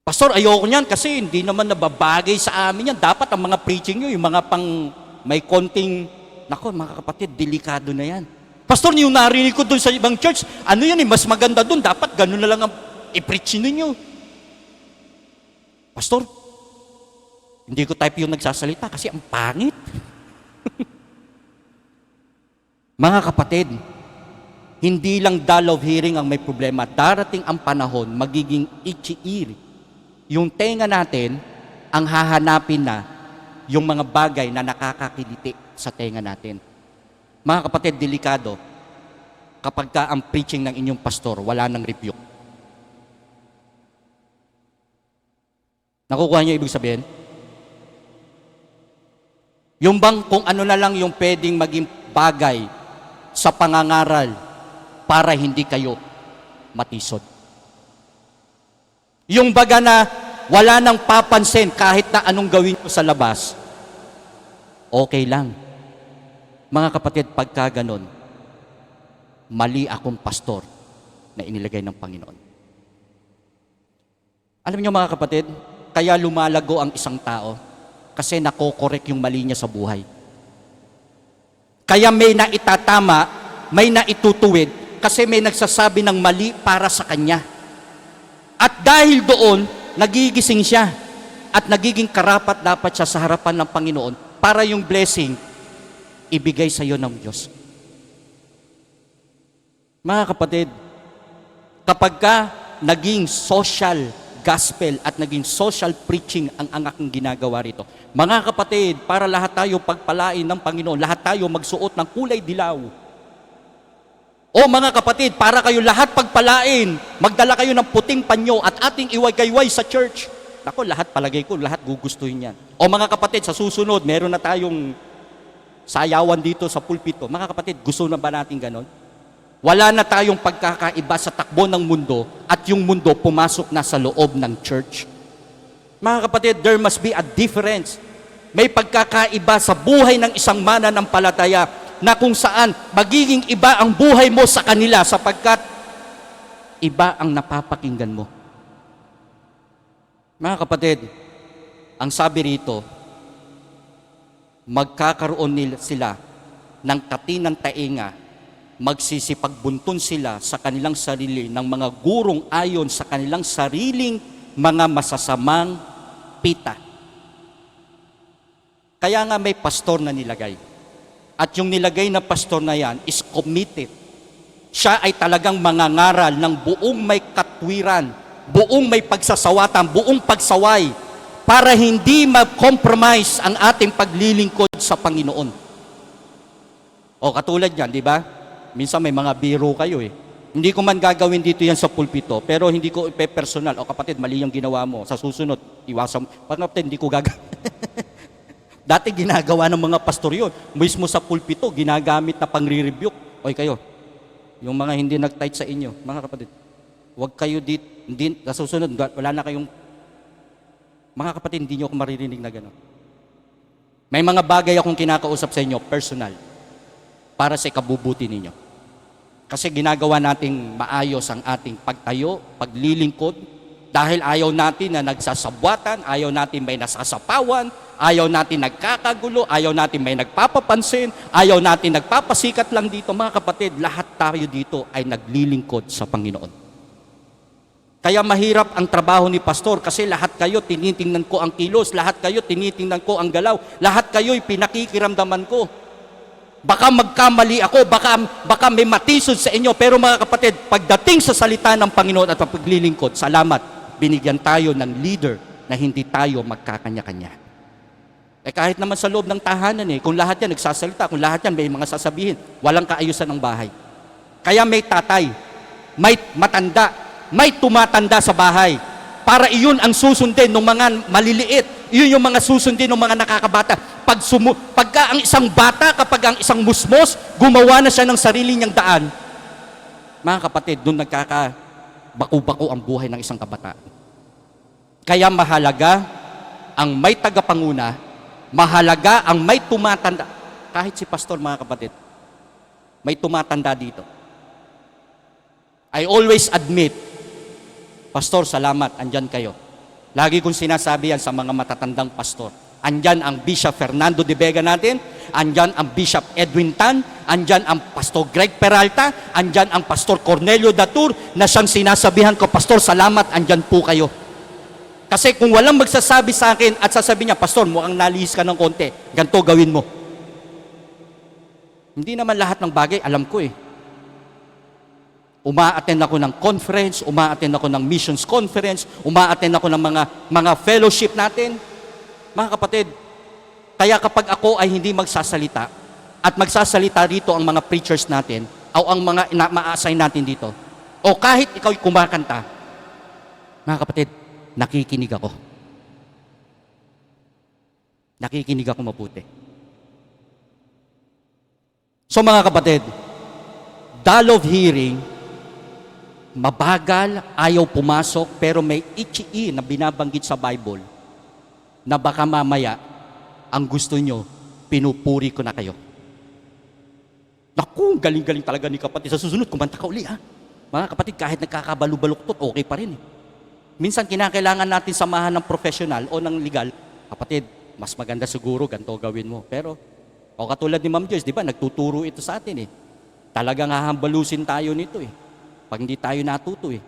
Speaker 5: Pastor, ayoko niyan kasi hindi naman nababagay sa amin yan. Dapat ang mga preaching nyo, yung mga pang may konting, nako mga kapatid, delikado na yan. Pastor, yung narinig ko dun sa ibang church, ano yan eh, mas maganda dun, dapat ganun na lang ang i-preach ninyo. Pastor, hindi ko type yung nagsasalita kasi ang pangit. Mga kapatid, hindi lang dull of hearing ang may problema. Darating ang panahon, magiging itchy ear. Yung tenga natin, ang hahanapin na yung mga bagay na nakakakiliti sa tenga natin. Mga kapatid, delikado kapag ka ang preaching ng inyong pastor, wala nang rebuke. Nakukuha niyo ibig sabihin? Yung bang kung ano na lang yung pwedeng maging bagay sa pangangaral para hindi kayo matisod. Yung baga na wala nang papansin kahit na anong gawin ko sa labas, okay lang. Mga kapatid, pagka ganon, mali akong pastor na inilagay ng Panginoon. Alam niyo mga kapatid, kaya lumalago ang isang tao kasi nakokorek yung mali niya sa buhay. Kaya may naitatama, may naitutuwid kasi may nagsasabi ng mali para sa kanya. At dahil doon, nagigising siya at nagiging karapat dapat siya sa harapan ng Panginoon para yung blessing ibigay sa iyo ng Diyos. Mga kapatid, kapag ka naging social gospel at naging social preaching ang aking ginagawa rito, mga kapatid, para lahat tayo pagpalain ng Panginoon, lahat tayo magsuot ng kulay dilaw. O mga kapatid, para kayo lahat pagpalain, magdala kayo ng puting panyo at ating iwagayway sa church. Ako, lahat palagay ko, lahat gugustuhin yan. O mga kapatid, sa susunod, meron na tayong sayawan dito sa pulpito. Mga kapatid, gusto na ba natin ganon? Wala na tayong pagkakaiba sa takbo ng mundo at yung mundo pumasok na sa loob ng church. Mga kapatid, there must be a difference. May pagkakaiba sa buhay ng isang mananampalataya na kung saan magiging iba ang buhay mo sa kanila sapagkat iba ang napapakinggan mo. Mga kapatid, ang sabi rito, magkakaroon sila ng katinang tainga, magsisipagbuntun sila sa kanilang sarili ng mga gurong ayon sa kanilang sariling mga masasamang pita. Kaya nga may pastor na nilagay. At yung nilagay na pastor na yan is committed. Siya ay talagang mangangaral ng buong may katwiran, buong may pagsasawatan, buong pagsaway, para hindi mag-compromise ang ating paglilingkod sa Panginoon. O katulad yan, di ba? Minsan may mga biro kayo eh. Hindi ko man gagawin dito yan sa pulpito, pero hindi ko ipe-personal. O kapatid, mali yung ginawa mo. Sa susunod, iwasan mo. Kapatid, hindi ko gagawin. Dati ginagawa ng mga pastor yun. Mismo sa pulpito, ginagamit na pangre-rebuke. Oy kayo, yung mga hindi nag-tight sa inyo, mga kapatid, huwag kayo dito, hindi, sa susunod, wala na kayong, mga kapatid, hindi nyo ako maririnig na gano'n. May mga bagay akong kinakausap sa inyo, personal, para sa ikabubuti ninyo. Kasi ginagawa nating maayos ang ating pagtayo, paglilingkod, dahil ayaw natin na nagsasabwatan, ayaw natin may nasasapawan, ayaw natin nagkakagulo, ayaw natin may nagpapapansin, ayaw natin nagpapasikat lang dito. Mga kapatid, lahat tayo dito ay naglilingkod sa Panginoon. Kaya mahirap ang trabaho ni pastor kasi lahat kayo tinitingnan ko ang kilos, lahat kayo tinitingnan ko ang galaw, lahat kayo'y pinakikiramdaman ko. Baka magkamali ako, baka may matisod sa inyo, pero mga kapatid, pagdating sa salita ng Panginoon at paglilingkod, salamat, binigyan tayo ng leader na hindi tayo magkakanya-kanya. Kahit naman sa loob ng tahanan kung lahat yan nagsasalita, kung lahat yan may mga sasabihin, walang kaayusan ng bahay. Kaya may tatay, may matanda, may tumatanda sa bahay, para iyon ang susundin ng mga maliliit, iyon yung mga susundin ng mga nakakabata. Pagka ang isang bata, kapag ang isang musmos, gumawa na siya ng sarili niyang daan, mga kapatid, doon nagkakabaku-bako ang buhay ng isang kabataan. Kaya mahalaga ang may tagapanguna, mahalaga ang may tumatanda. Kahit si pastor, mga kapatid, may tumatanda dito. I always admit, pastor, salamat, andyan kayo. Lagi kong sinasabi yan sa mga matatandang pastor. Andyan ang Bishop Fernando de Vega natin, andyan ang Bishop Edwin Tan, andyan ang Pastor Greg Peralta, andyan ang Pastor Cornelio Datur, na siyang sinasabihan ko, pastor, salamat, andyan po kayo. Kasi kung walang magsasabi sa akin at sasabihin niya, pastor, mukhang nalihis ka ng konti, ganito gawin mo. Hindi naman lahat ng bagay, alam ko eh. Uma-attend ako ng conference, uma-attend ako ng missions conference, uma-attend ako ng mga fellowship natin. Mga kapatid, kaya kapag ako ay hindi magsasalita, at magsasalita rito ang mga preachers natin, o ang mga ma-assign natin dito, o kahit ikaw kumakanta, mga kapatid, nakikinig ako. Nakikinig ako mabuti. So mga kapatid, dull of hearing, mabagal, ayaw pumasok, pero may itchy na binabanggit sa Bible na baka mamaya ang gusto nyo, pinupuri ko na kayo. Naku, galing-galing talaga ni kapatid. Sa susunod, kumanta ka uli ha. Mga kapatid, kahit nagkakabalubalotot, okay pa rin eh. Minsan kinakailangan natin samahan ng professional o ng legal. Kapatid, mas maganda siguro, ganito gawin mo. Pero, o katulad ni Ma'am Joyce, di ba, nagtuturo ito sa atin eh. Talagang hahambalusin tayo nito eh. Pag hindi tayo natuto eh.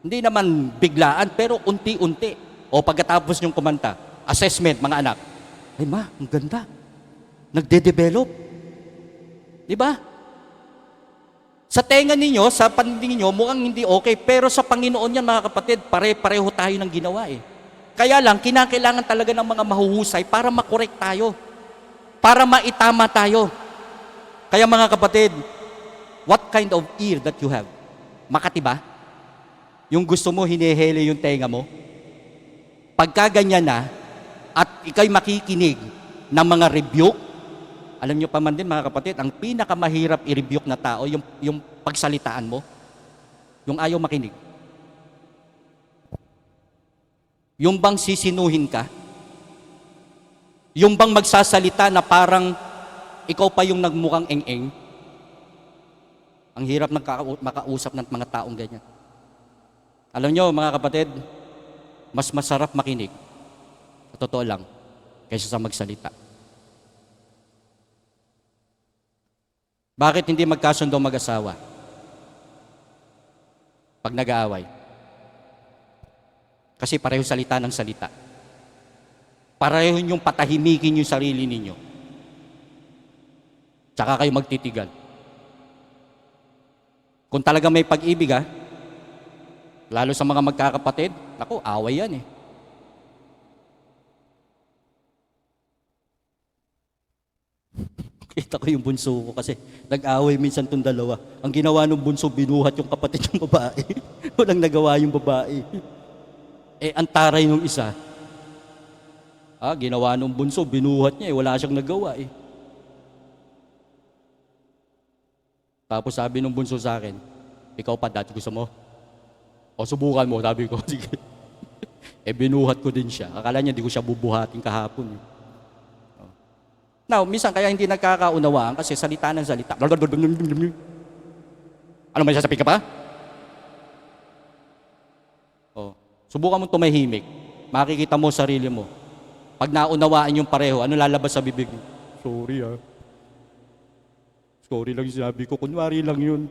Speaker 5: Hindi naman biglaan, pero unti-unti. O pagkatapos niyong kumanta, assessment, mga anak. Ay ma, ang ganda. Nagde-develop. Di ba? Sa tenga ninyo, sa paningin ninyo, mukhang hindi okay. Pero sa Panginoon yan, mga kapatid, pare-pareho tayo ng ginawa eh. Kaya lang, kinakailangan talaga ng mga mahuhusay para makorek tayo. Para maitama tayo. Kaya mga kapatid, what kind of ear that you have? Makati ba? Yung gusto mo, hinihele yung tenga mo? Pagka ganyan na, at ikaw'y makikinig ng mga rebuke, alam nyo pa man din mga kapatid, ang pinakamahirap i-rebuke na tao, yung pagsalitaan mo, yung ayaw makinig. Yung bang sisinuhin ka, yung bang magsasalita na parang ikaw pa yung nagmukhang eng-eng, ang hirap makausap ng mga taong ganyan. Alam nyo mga kapatid, mas masarap makinig, sa totoo lang, kaysa sa magsalita. Bakit hindi magkasundo mag-asawa? Pag nag-aaway. Kasi pareho salita ng salita. Pareho yung patahimikin yung sarili ninyo. Tsaka kayo magtitigan. Kung talaga may pag-ibig lalo sa mga magkakapatid, naku, away yan eh. Kita ko yung bunso ko kasi nag-away minsan itong dalawa. Ang ginawa ng bunso, binuhat yung kapatid ng babae. Walang nagawa yung babae. Ang taray nung isa, ginawa ng bunso, binuhat niya wala siyang nagawa eh. Tapos sabi ng bunso sa akin, ikaw pa dati gusto mo? O subukan mo, sabi ko. Sige. Binuhat ko din siya. Akala niya di ko siya bubuhatin kahapon. Now, minsan kaya hindi nagkakaunawaan kasi salita ng salita. Ano, may sasabihin ka pa? Subukan mo tumahimik. Makikita mo sarili mo. Pag naunawaan yung pareho, ano lalabas sa bibig mo? Sorry Sorry lang yung sinabi ko. Kunwari lang yun.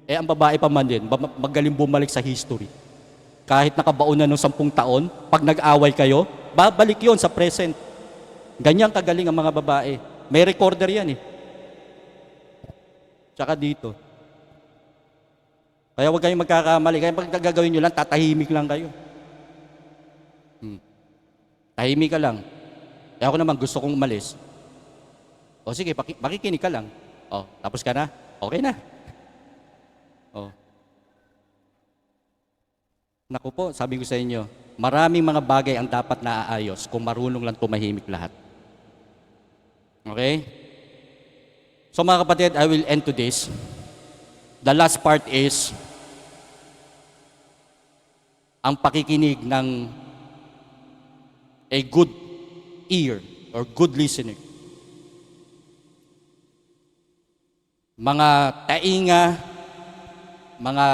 Speaker 5: Ang babae pa man din, magaling bumalik sa history. Kahit nakabaon na ng 10 taon, pag nag-away kayo, babalik yon sa present. Ganyan kagaling ang mga babae. May recorder yan eh. Tsaka dito. Kaya huwag kayong magkakamali. Kaya pag gagawin nyo lang, tatahimik lang kayo. Tahimik ka lang. Kaya ako naman gusto kong umalis. O sige, makikinig ka lang. Tapos ka na? Okay na. Naku po, sabi ko sa inyo, maraming mga bagay ang dapat naaayos kung marunong lang tumahimik lahat. Okay? So mga kapatid, I will end to this. The last part is ang pakikinig ng a good ear or good listener. Mga tainga, mga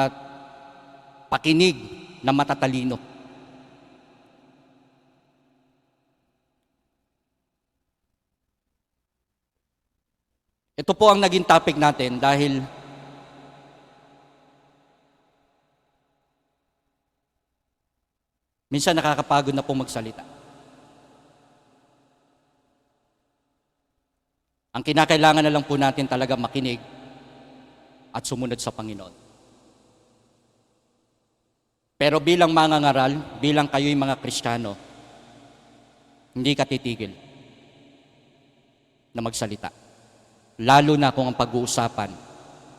Speaker 5: pakinig na matatalino. Ito po ang naging topic natin dahil minsan nakakapagod na po magsalita. Ang kinakailangan na lang po natin talaga makinig at sumunod sa Panginoon. Pero bilang mangangaral, bilang kayo'y mga Kristiyano, hindi ka titigil na magsalita. Lalo na kung ang pag-uusapan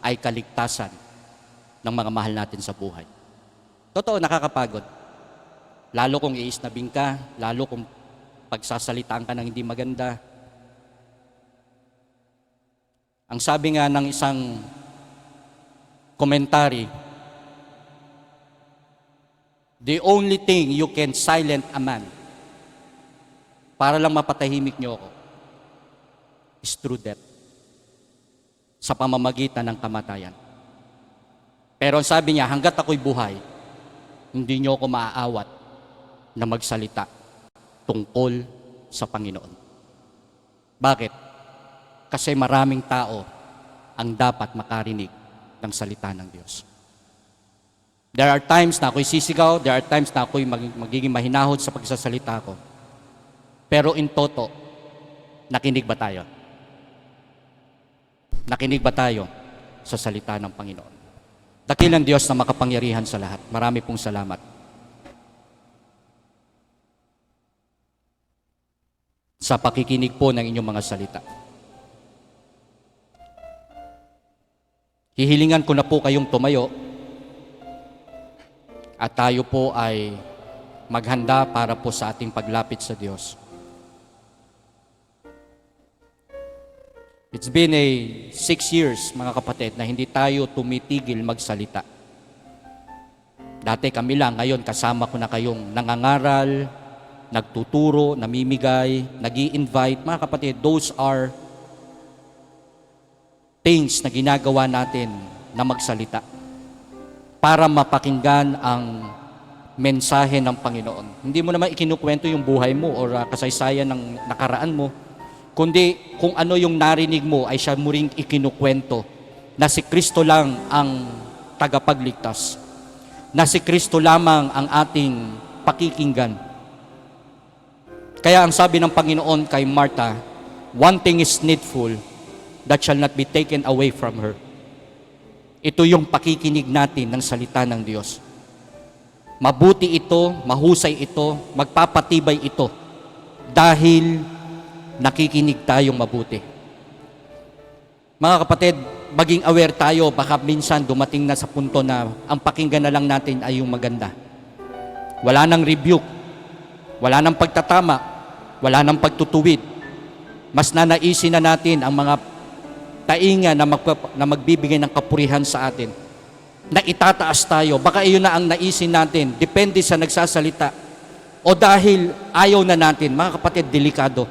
Speaker 5: ay kaligtasan ng mga mahal natin sa buhay. Totoo, nakakapagod. Lalo kung iisnabing ka, lalo kung pagsasalitaan ka ng hindi maganda. Ang sabi nga ng isang komentary, the only thing you can silent a man para lang mapatahimik niyo ako is through death, sa pamamagitan ng kamatayan. Pero ang sabi niya, hanggat ako'y buhay, hindi niyo ako maaawat na magsalita tungkol sa Panginoon. Bakit? Kasi maraming tao ang dapat makarinig ng salita ng Diyos. There are times na ako'y sisigaw, there are times na ako'y magiging mahinahon sa pagsasalita ko. Pero in toto, nakinig ba tayo? Nakinig ba tayo sa salita ng Panginoon? Dakilang Diyos na makapangyarihan sa lahat. Marami pong salamat. Sa pakikinig po ng inyong mga salita. Hihilingan ko na po kayong tumayo at tayo po ay maghanda para po sa ating paglapit sa Diyos. It's been 6 years, mga kapatid, na hindi tayo tumitigil magsalita. Dati kami lang, ngayon kasama ko na kayong nangangaral, nagtuturo, namimigay, nag-i-invite. Mga kapatid, those are things na ginagawa natin na magsalita para mapakinggan ang mensahe ng Panginoon. Hindi mo naman ikinukwento yung buhay mo o kasaysayan ng nakaraan mo, kundi kung ano yung narinig mo ay siya mo ring ikinukwento na si Kristo lang ang tagapagligtas, na si Kristo lamang ang ating pakikinggan. Kaya ang sabi ng Panginoon kay Martha, one thing is needful that shall not be taken away from her. Ito yung pakikinig natin ng salita ng Diyos. Mabuti ito, mahusay ito, magpapatibay ito dahil nakikinig tayong mabuti. Mga kapatid, maging aware tayo, baka minsan dumating na sa punto na ang pakinggan na lang natin ay yung maganda. Wala nang rebuke, wala nang pagtatama, wala nang pagtutuwid. Mas nanaisin na natin ang mga tainga na magbibigay ng kapurihan sa atin, na itataas tayo. Baka iyon na ang naisin natin, depende sa nagsasalita, o dahil ayaw na natin. Mga kapatid, delikado.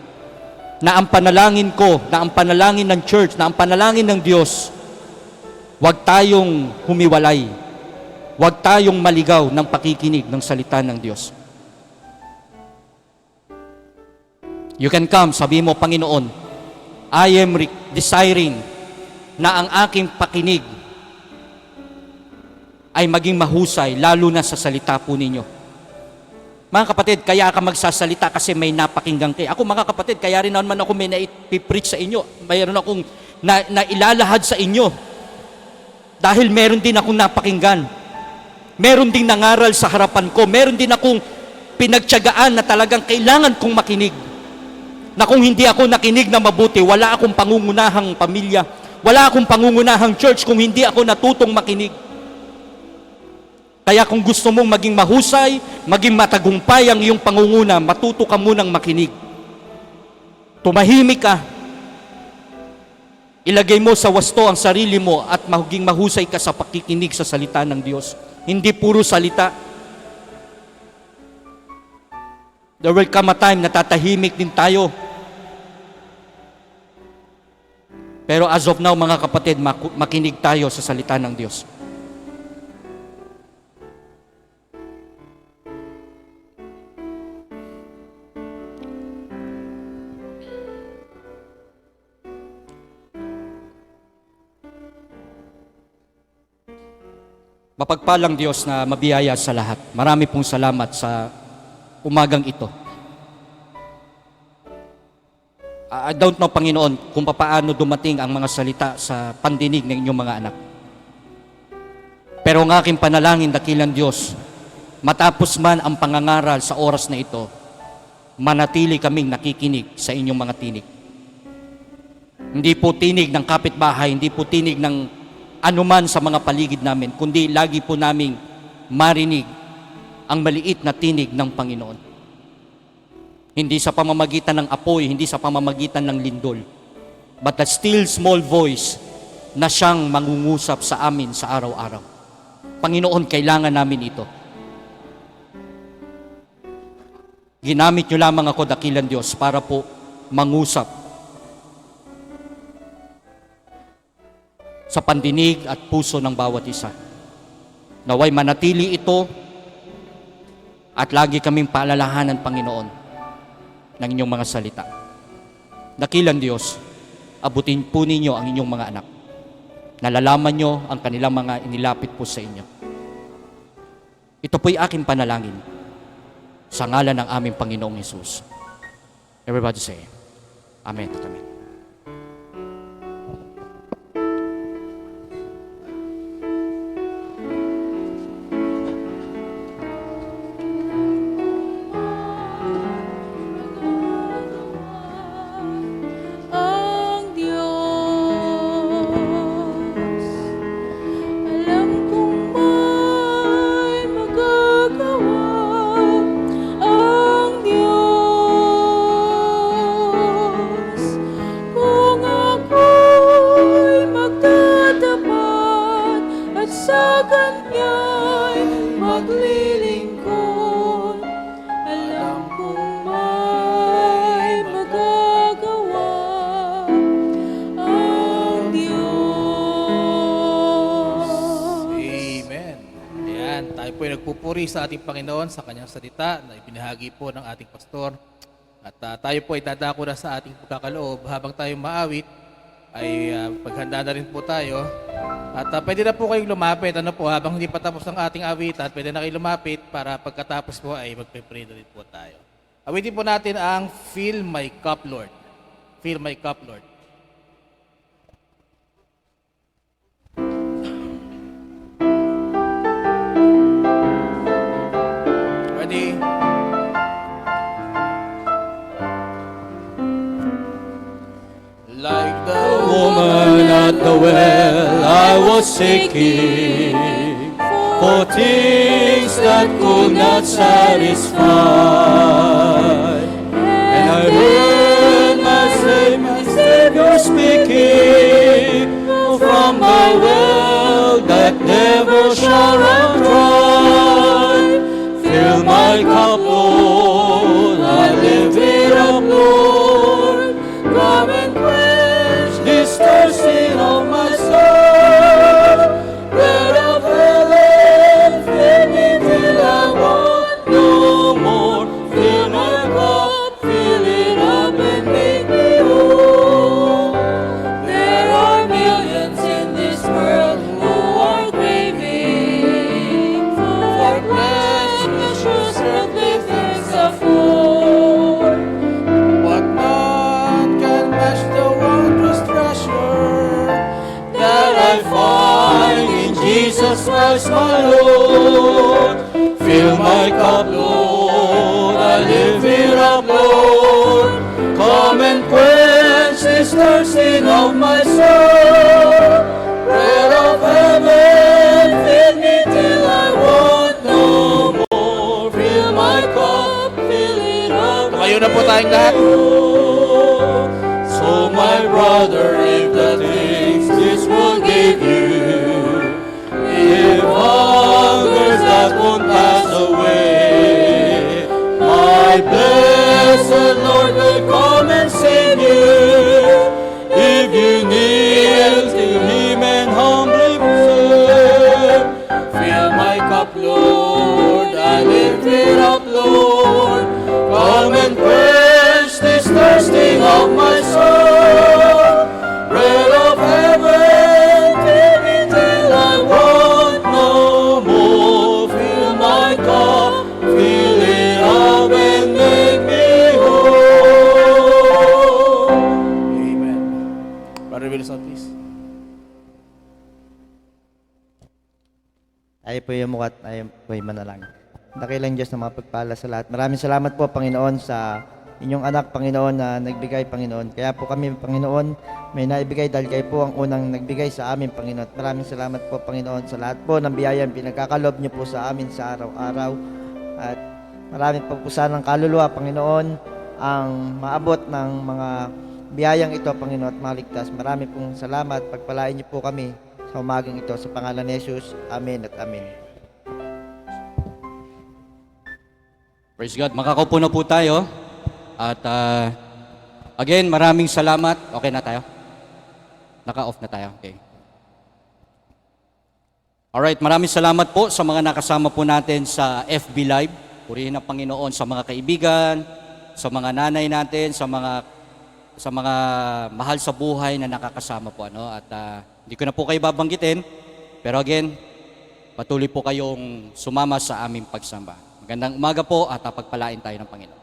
Speaker 5: Na ang panalangin ko, na ang panalangin ng church, na ang panalangin ng Diyos, huwag tayong humiwalay, huwag tayong maligaw ng pakikinig ng salita ng Diyos. You can come, sabi mo, Panginoon, I am desiring na ang aking pakinig ay maging mahusay, lalo na sa salita po ninyo. Mga kapatid, kaya ka magsasalita kasi may napakinggan kayo. Ako, mga kapatid, kaya rin naman ako may naipipreach sa inyo. Mayroon akong nailalahad sa inyo. Dahil meron din akong napakinggan. Meron din nangaral sa harapan ko. Meron din akong pinagtiyagaan na talagang kailangan kong makinig. Na kung hindi ako nakinig na mabuti, wala akong pangungunahang pamilya, wala akong pangungunahang church kung hindi ako natutong makinig. Kaya kung gusto mong maging mahusay, maging matagumpay ang iyong pangunguna, matuto ka munang makinig. Tumahimik ka. Ilagay mo sa wasto ang sarili mo at maging mahusay ka sa pakikinig sa salita ng Diyos. Hindi puro salita. There will come a time na tatahimik din tayo. Pero as of now, mga kapatid, makinig tayo sa salita ng Diyos. Mapagpalang Diyos na mabiyaya sa lahat. Marami pong salamat sa umagang ito. I don't know, Panginoon, kung paano dumating ang mga salita sa pandinig ng inyong mga anak. Pero ang aking panalangin, dakilang Diyos, matapos man ang pangangaral sa oras na ito, manatili kaming nakikinig sa inyong mga tinig. Hindi po tinig ng kapitbahay, hindi po tinig ng anuman sa mga paligid namin, kundi lagi po naming marinig ang maliit na tinig ng Panginoon. Hindi sa pamamagitan ng apoy, hindi sa pamamagitan ng lindol, but that still small voice na siyang mangungusap sa amin sa araw-araw. Panginoon, kailangan namin ito. Ginamit niyo lamang ako, dakilang Diyos, para po mangusap sa pandinig at puso ng bawat isa. Naway manatili ito at lagi kaming paalalahanan, Panginoon, ng inyong mga salita. Dakilang Diyos, abutin po ninyo ang inyong mga anak. Nalalaman nyo ang kanilang mga inilapit po sa inyo. Ito po'y aking panalangin sa ngalan ng aming Panginoong Hesus. Everybody say, Amen. Amen.
Speaker 2: Ang Diyos, alam kong may magagawa. Ang Diyos, kung ako'y magtatapat at sa Kanya'y maglilingkod, alam kong may magagawa ang Diyos.
Speaker 1: Amen. Ayan, tayo po ay nagpupuri sa ating Panginoon sa kanyang salita na ibinahagi po ng ating pastor. At tayo po ay dadako na sa ating pagkakaloob. Habang tayo maawit, ay paghanda na rin po tayo. At pwede na po kayong lumapit. Ano po, habang hindi pa tapos ang ating awitan, pwede na kayong lumapit para pagkatapos po ay magpe-pray na rin po tayo. Awitin po natin ang Fill My Cup, Lord. Fill My Cup, Lord. Ready? Like the
Speaker 5: Woman at the well, I was seeking for things that could not satisfy. And I heard my Savior speaking from the well that never shall run dry. Fill my cup, Lord, I lift it up, Lord. Come and quench this thirsting of my soul. Bread of heaven, fill me till I want no more. Fill my cup, fill it up and make me whole.
Speaker 2: There are millions in this world who are craving for pleasures, earthly things of gold.
Speaker 1: But none can match the wondrous treasure
Speaker 5: That I find in Jesus Christ my Lord. Fill my cup, Lord, I lift it up, Lord. Come and quench this thirsting of my soul. Bread of heaven, feed me till I want no more. Fill my cup, fill it up.
Speaker 1: Tumayo na po tayong lahat.
Speaker 5: So my brother, if the things this will give you, if hungers that won't pass away, my blessed
Speaker 1: Wilson, please.
Speaker 7: Tayo po yung mukat, tayo po yung manalangin. Dakilang Diyos na mga pagpala sa lahat. Maraming salamat po, Panginoon, sa inyong anak, Panginoon, na nagbigay, Panginoon. Kaya po kami, Panginoon, may naibigay dahil kayo po ang unang nagbigay sa amin, Panginoon. Maraming salamat po, Panginoon, sa lahat po ng biyayang pinagkakalob niyo po sa amin sa araw-araw. At maraming po sanang kaluluwa, Panginoon, ang maabot ng mga biyayang ito, Panginoon, at maligtas. Marami pong salamat. Pagpalain niyo po kami sa umagang ito. Sa pangalan ni Jesus, Amen at Amen.
Speaker 5: Praise God. Makakaupo na po tayo. At again, maraming salamat. Okay na tayo? Naka-off na tayo. Okay. Alright, maraming salamat po sa mga nakasama po natin sa FB Live. Purihin ang Panginoon sa mga kaibigan, sa mga nanay natin, sa mga mahal sa buhay na nakakasama po. Ano? At hindi ko na po kayo babanggitin. Pero again, patuloy po kayong sumama sa aming pagsamba. Magandang umaga po at pagpalain tayo ng Panginoon.